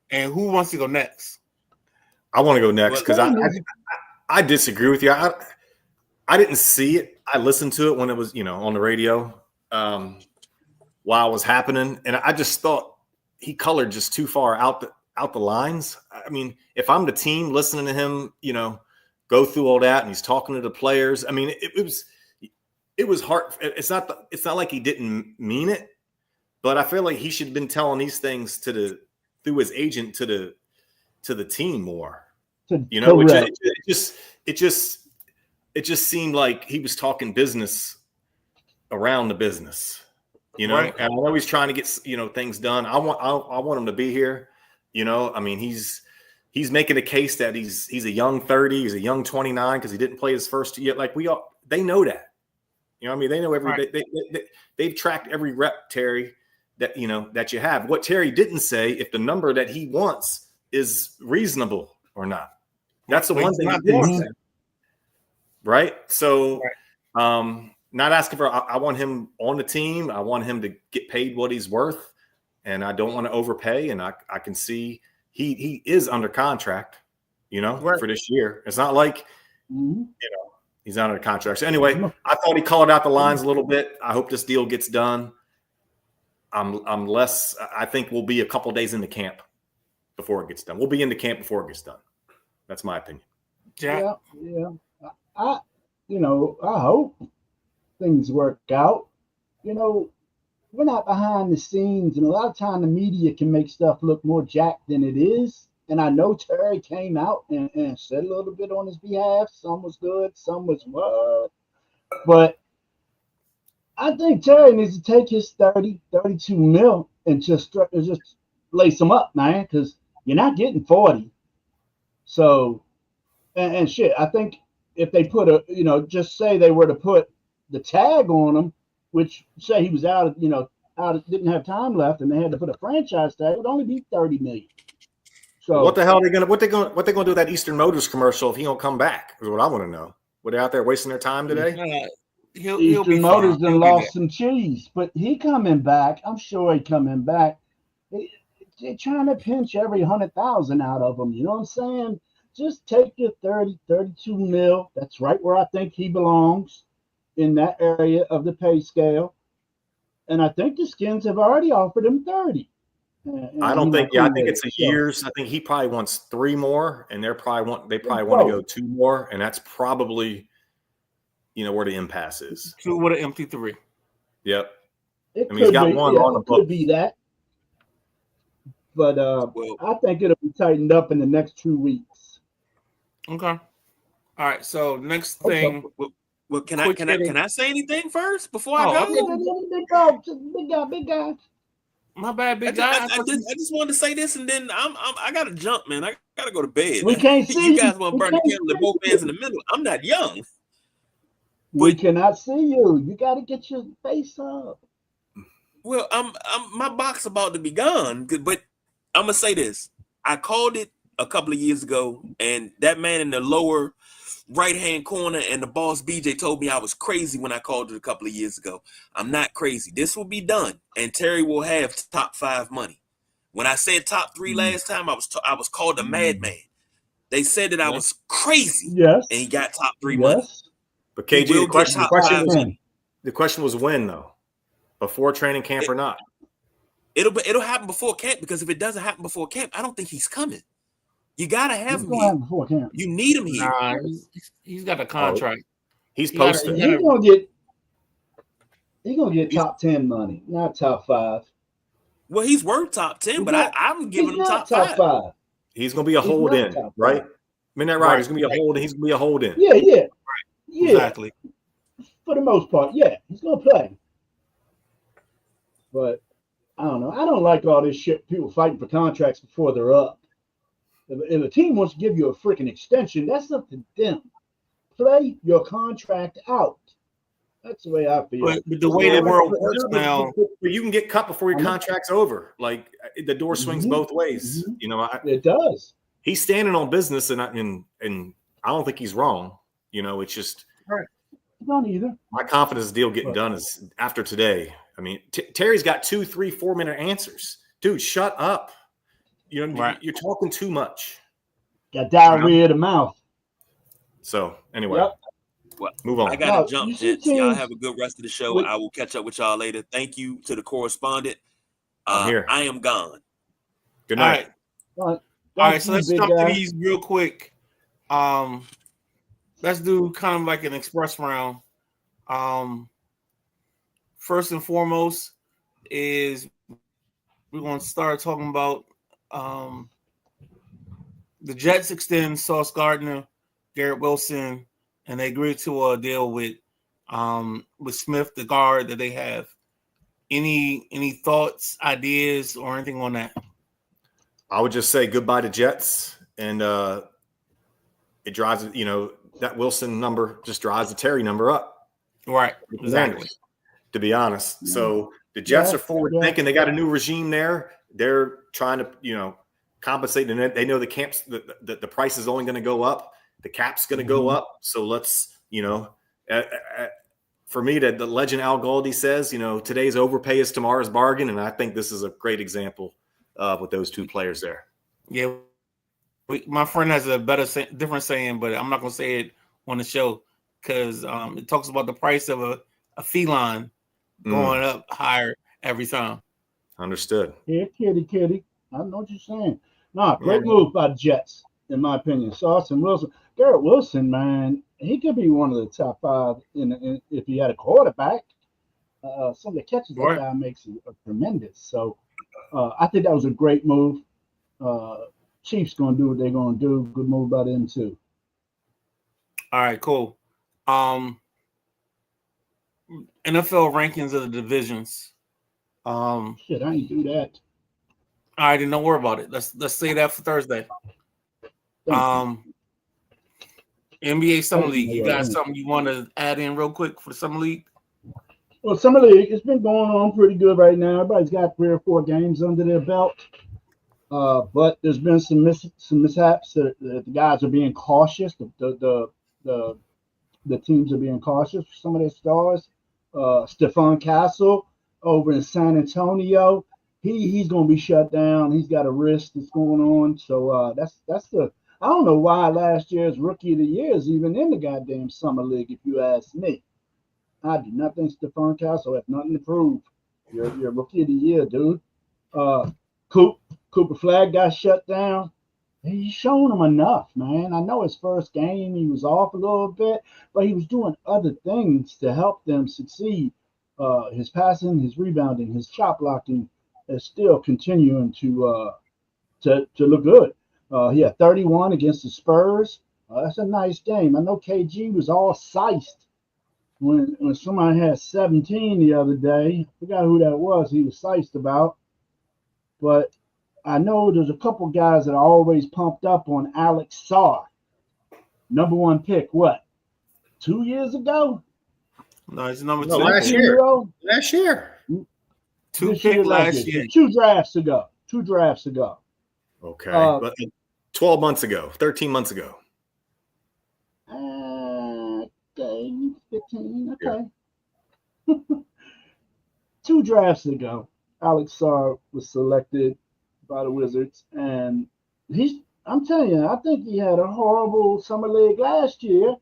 and who wants to go next? I want to go next because I disagree with you. I didn't see it. I listened to it when it was, on the radio while it was happening. And I just thought he colored just too far out the lines. I mean, if I'm the team listening to him, go through all that and he's talking to the players. I mean, it was hard. It's not like he didn't mean it, but I feel like he should have been telling these things through his agent to the team more. It just seemed like he was talking business around the business, Right. And I'm always trying to get things done. I want him to be here. I mean, he's making a case that he's a young 30, he's a young 29 because he didn't play his first year. Like they know that. I mean, they know they've tracked every rep, Terry, that that you have. What Terry didn't say if the number that he wants is reasonable or not. That's the one thing he didn't say. Right. So, not asking for, I want him on the team. I want him to get paid what he's worth, and I don't want to overpay. And I can see he is under contract, for this year. It's not like, He's under contract. So anyway, I thought he colored out the lines a little bit. I hope this deal gets done. I'm less. I think we'll be a couple days into camp before it gets done. We'll be into camp before it gets done. That's my opinion. Yeah. I hope things work out. We're not behind the scenes, and a lot of time the media can make stuff look more jacked than it is. And I know Terry came out and said a little bit on his behalf. Some was good, some was what. But I think Terry needs to take his 32 mil and just lace them up, man, because you're not getting 40. So, and shit, I think if they put just say they were to put the tag on him, which say he was didn't have time left, and they had to put a franchise tag, it would only be 30 million. So what the hell are they gonna do with that Eastern Motors commercial if he don't come back? Is what I want to know. Were they out there wasting their time today? He'll be Motors fine. and lost some cheese, but he coming back. I'm sure he coming back. They're trying to pinch every 100,000 out of him. You know what I'm saying? Just take your 30, 32 mil. That's right where I think he belongs, in that area of the pay scale. And I think the Skins have already offered him 30. I don't think. Yeah, I think it's a year's. I think he probably wants 3 more, and they probably want to go 2 more, and that's probably, where the impasse is. 2 with an empty 3. Yep. He's got one on the book. Could be that, but I think it'll be tightened up in the next 2 weeks. Okay. All right. So next thing. Well, can I say anything first before I go? Big guy. My bad, big guy. I just wanted to say this, and then I gotta jump, man. I gotta go to bed. We can't see you guys want to burn the candle at both ends in the middle. I'm not young. We cannot see you. You got to get your face up. Well, my box about to be gone, but I'm gonna say this. I called it a couple of years ago, and that man in the lower right-hand corner and the boss BJ told me I was crazy when I called it a couple of years ago. I'm not crazy. This will be done, and Terry will have top 5 money. When I said top 3 last time, I was called a madman. They said that I was crazy. Yes, and he got top 3 money. But KG, the question was when, though, before training camp or not? It'll happen before camp, because if it doesn't happen before camp, I don't think he's coming. You gotta have him here. Before camp. You need him here. Nah, he's got a contract. He's posted. He's gonna get top 10 money, not top 5. Well, he's worth top 10, but I'm giving him top 5. He's gonna be a hold in, right? Isn't that right? He's gonna be a hold in. He's gonna be a hold in. Yeah. Right. Yeah. Exactly. For the most part, yeah, he's gonna play. But I don't know. I don't like all this shit. People fighting for contracts before they're up. If a team wants to give you a freaking extension, that's up to them. Play your contract out. That's the way I feel. But the way the world works now, you can get cut before your contract's over. Like, the door swings both ways. It does. He's standing on business, and I don't think he's wrong. It's just Not either. My confidence deal getting done is after today. I mean, Terry's got 2, 3, 4 minute answers. Dude, shut up. You're talking too much. Got diarrhea of the mouth. So anyway, well, move on. I gotta jump, gents. Y'all have a good rest of the show. I will catch up with y'all later. Thank you to the correspondent. I'm here. I am gone. Good night. All right, so let's jump to these real quick. Let's do kind of like an express round. First and foremost is we're going to start talking about the Jets extend Sauce Gardner, Garrett Wilson, and they agreed to a deal with Smith, the guard that they have. Any thoughts, ideas, or anything on that? I would just say goodbye to Jets, and it drives, that Wilson number just drives the Terry number up. Right, exactly. To be honest. So the Jets are forward thinking. They got a new regime there. They're trying to, compensate, and they know the camps, the price is only going to go up. The cap's going to go up. So let's, for me, the legend Al Galdi says, today's overpay is tomorrow's bargain. And I think this is a great example with those two players there. Yeah. My friend has a different saying, but I'm not going to say it on the show. because it talks about the price of a feline going up higher every time. Understood. Yeah, kitty. I know what you're saying. Nah, great move by the Jets, in my opinion. Sauce and Wilson. Garrett Wilson, man, he could be one of the top 5 if he had a quarterback. Some of the catches that guy makes are tremendous. So I think that was a great move. Chiefs going to do what they're going to do. Good move by them, too. All right, cool. NFL rankings of the divisions. Shit, I ain't do that. All right, then don't worry about it. Let's say that for Thursday. NBA Summer League. You got something you want to add in real quick for the Summer League? Well, Summer League, it's been going on pretty good right now. Everybody's got 3 or 4 games under their belt. But there's been some mishaps. The guys are being cautious. The teams are being cautious for some of their stars. Stephon Castle over in San Antonio, he's going to be shut down. He's got a wrist that's going on. So that's the. I don't know why last year's Rookie of the Year is even in the goddamn Summer League. If you ask me, I do not think Stephon Castle has nothing to prove. You're Rookie of the Year, dude. Cooper Flag got shut down. He's shown him enough, man. I know his first game he was off a little bit, but he was doing other things to help them succeed. His passing, his rebounding, his shot blocking is still continuing to look good. He had 31 against the Spurs. That's a nice game. I know KG was all sized when somebody had 17 the other day. I forgot who that was. He was sized about, but I know there's a couple guys that are always pumped up on Alex Sarr. Number 1 pick, what, 2 years ago? No, it's number 2. Last year. Last year. 2 picks last year. 2 drafts ago. 2 drafts ago. Okay. But 12 months ago, 13 months ago. Okay, 15, okay. Yeah. 2 drafts ago, Alex Sarr was selected by the Wizards, and I'm telling you, I think he had a horrible summer league last year,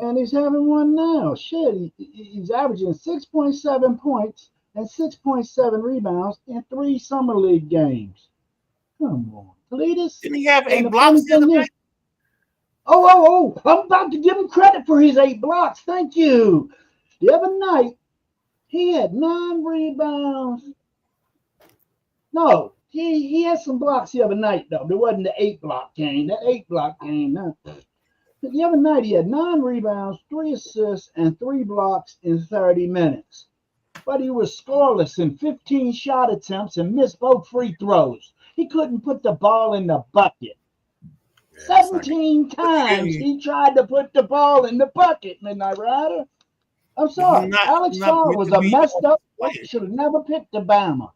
and he's having one now. Shit, he's averaging 6.7 points and 6.7 rebounds in 3 summer league games. Come on, Cletus. Didn't he have 8 blocks the other night? Oh, I'm about to give him credit for his 8 blocks. Thank you. The other night, he had 9 rebounds. No, he had some blocks the other night, though. There wasn't the 8-block game. That 8-block game. No. But the other night, he had 9 rebounds, 3 assists, and 3 blocks in 30 minutes. But he was scoreless in 15 shot attempts and missed both free throws. He couldn't put the ball in the bucket. 17 times he tried to put the ball in the bucket, Midnight Rider. I'm sorry. Alex Sarr was a messed up player. Should have never picked the Bama.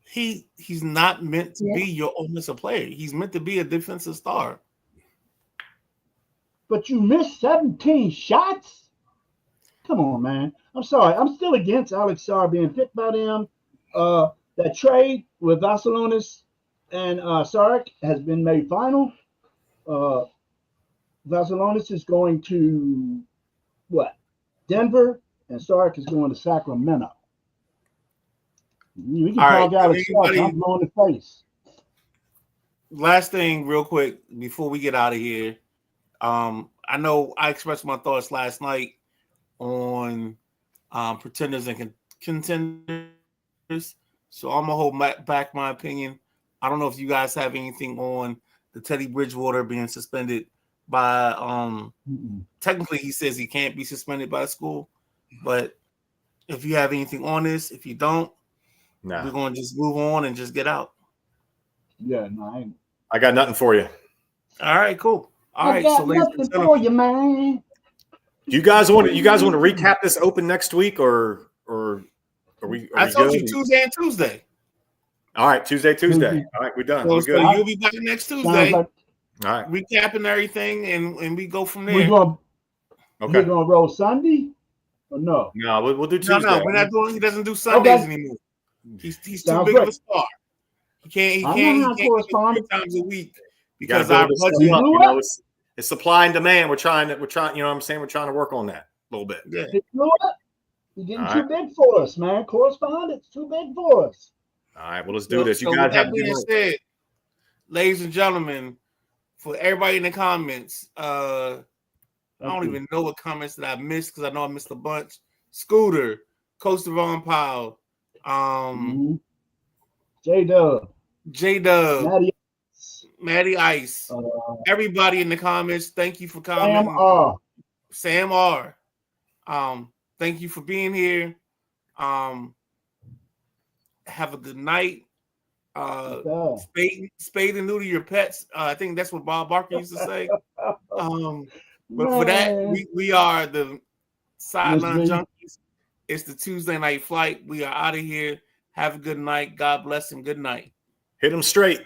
He's not meant to be your offensive player. He's meant to be a defensive star. But you missed 17 shots? Come on, man. I'm sorry. I'm still against Alex Sarr being picked by them. That trade with Vassilonis and Sark has been made final. Vassilonis is going to Denver, and Sark is going to Sacramento. We can talk Alex Sark. I'm blowing the face. Last thing, real quick, before we get out of here. I know I expressed my thoughts last night on pretenders and contenders. So I'm gonna hold back my opinion. I don't know if you guys have anything on the Teddy Bridgewater being suspended by technically he says he can't be suspended by school, but if you have anything on this, if you don't, we're gonna just move on and just get out. Yeah, no, I got nothing for you. All right, cool. All right, so nothing for you, man. You guys want to recap this open next week, or are we? I told you Tuesday and Tuesday. All right, Tuesday. All right, we're done. So you'll be back next Tuesday. All right, recapping everything, and we go from there. We're gonna roll Sunday, or no? No, we'll do Tuesday. No, we're not doing. He doesn't do Sundays anymore. He's too big of a star. He can't correspond 3 times a week because our budget. It's supply and demand. We're trying. You know what I'm saying? We're trying to work on that a little bit. Yeah. You know what? You're getting too big for us, man. Correspondent's too big for us. All right. Well, let's do this. You so guys with have that a good being night. said, ladies and gentlemen, for everybody in the comments, I don't even know what comments that I missed because I know I missed a bunch. Scooter, Coach Devon Powell, J-Dub, Maddie Ice, everybody in the comments, thank you for commenting. Sam R. Thank you for being here. Have a good night. Spade and neuter your pets. I think that's what Bob Barker used to say. But for that, we are the Sideline Junkies. It's the Tuesday Night Flight. We are out of here. Have a good night. God bless and good night. Hit them straight.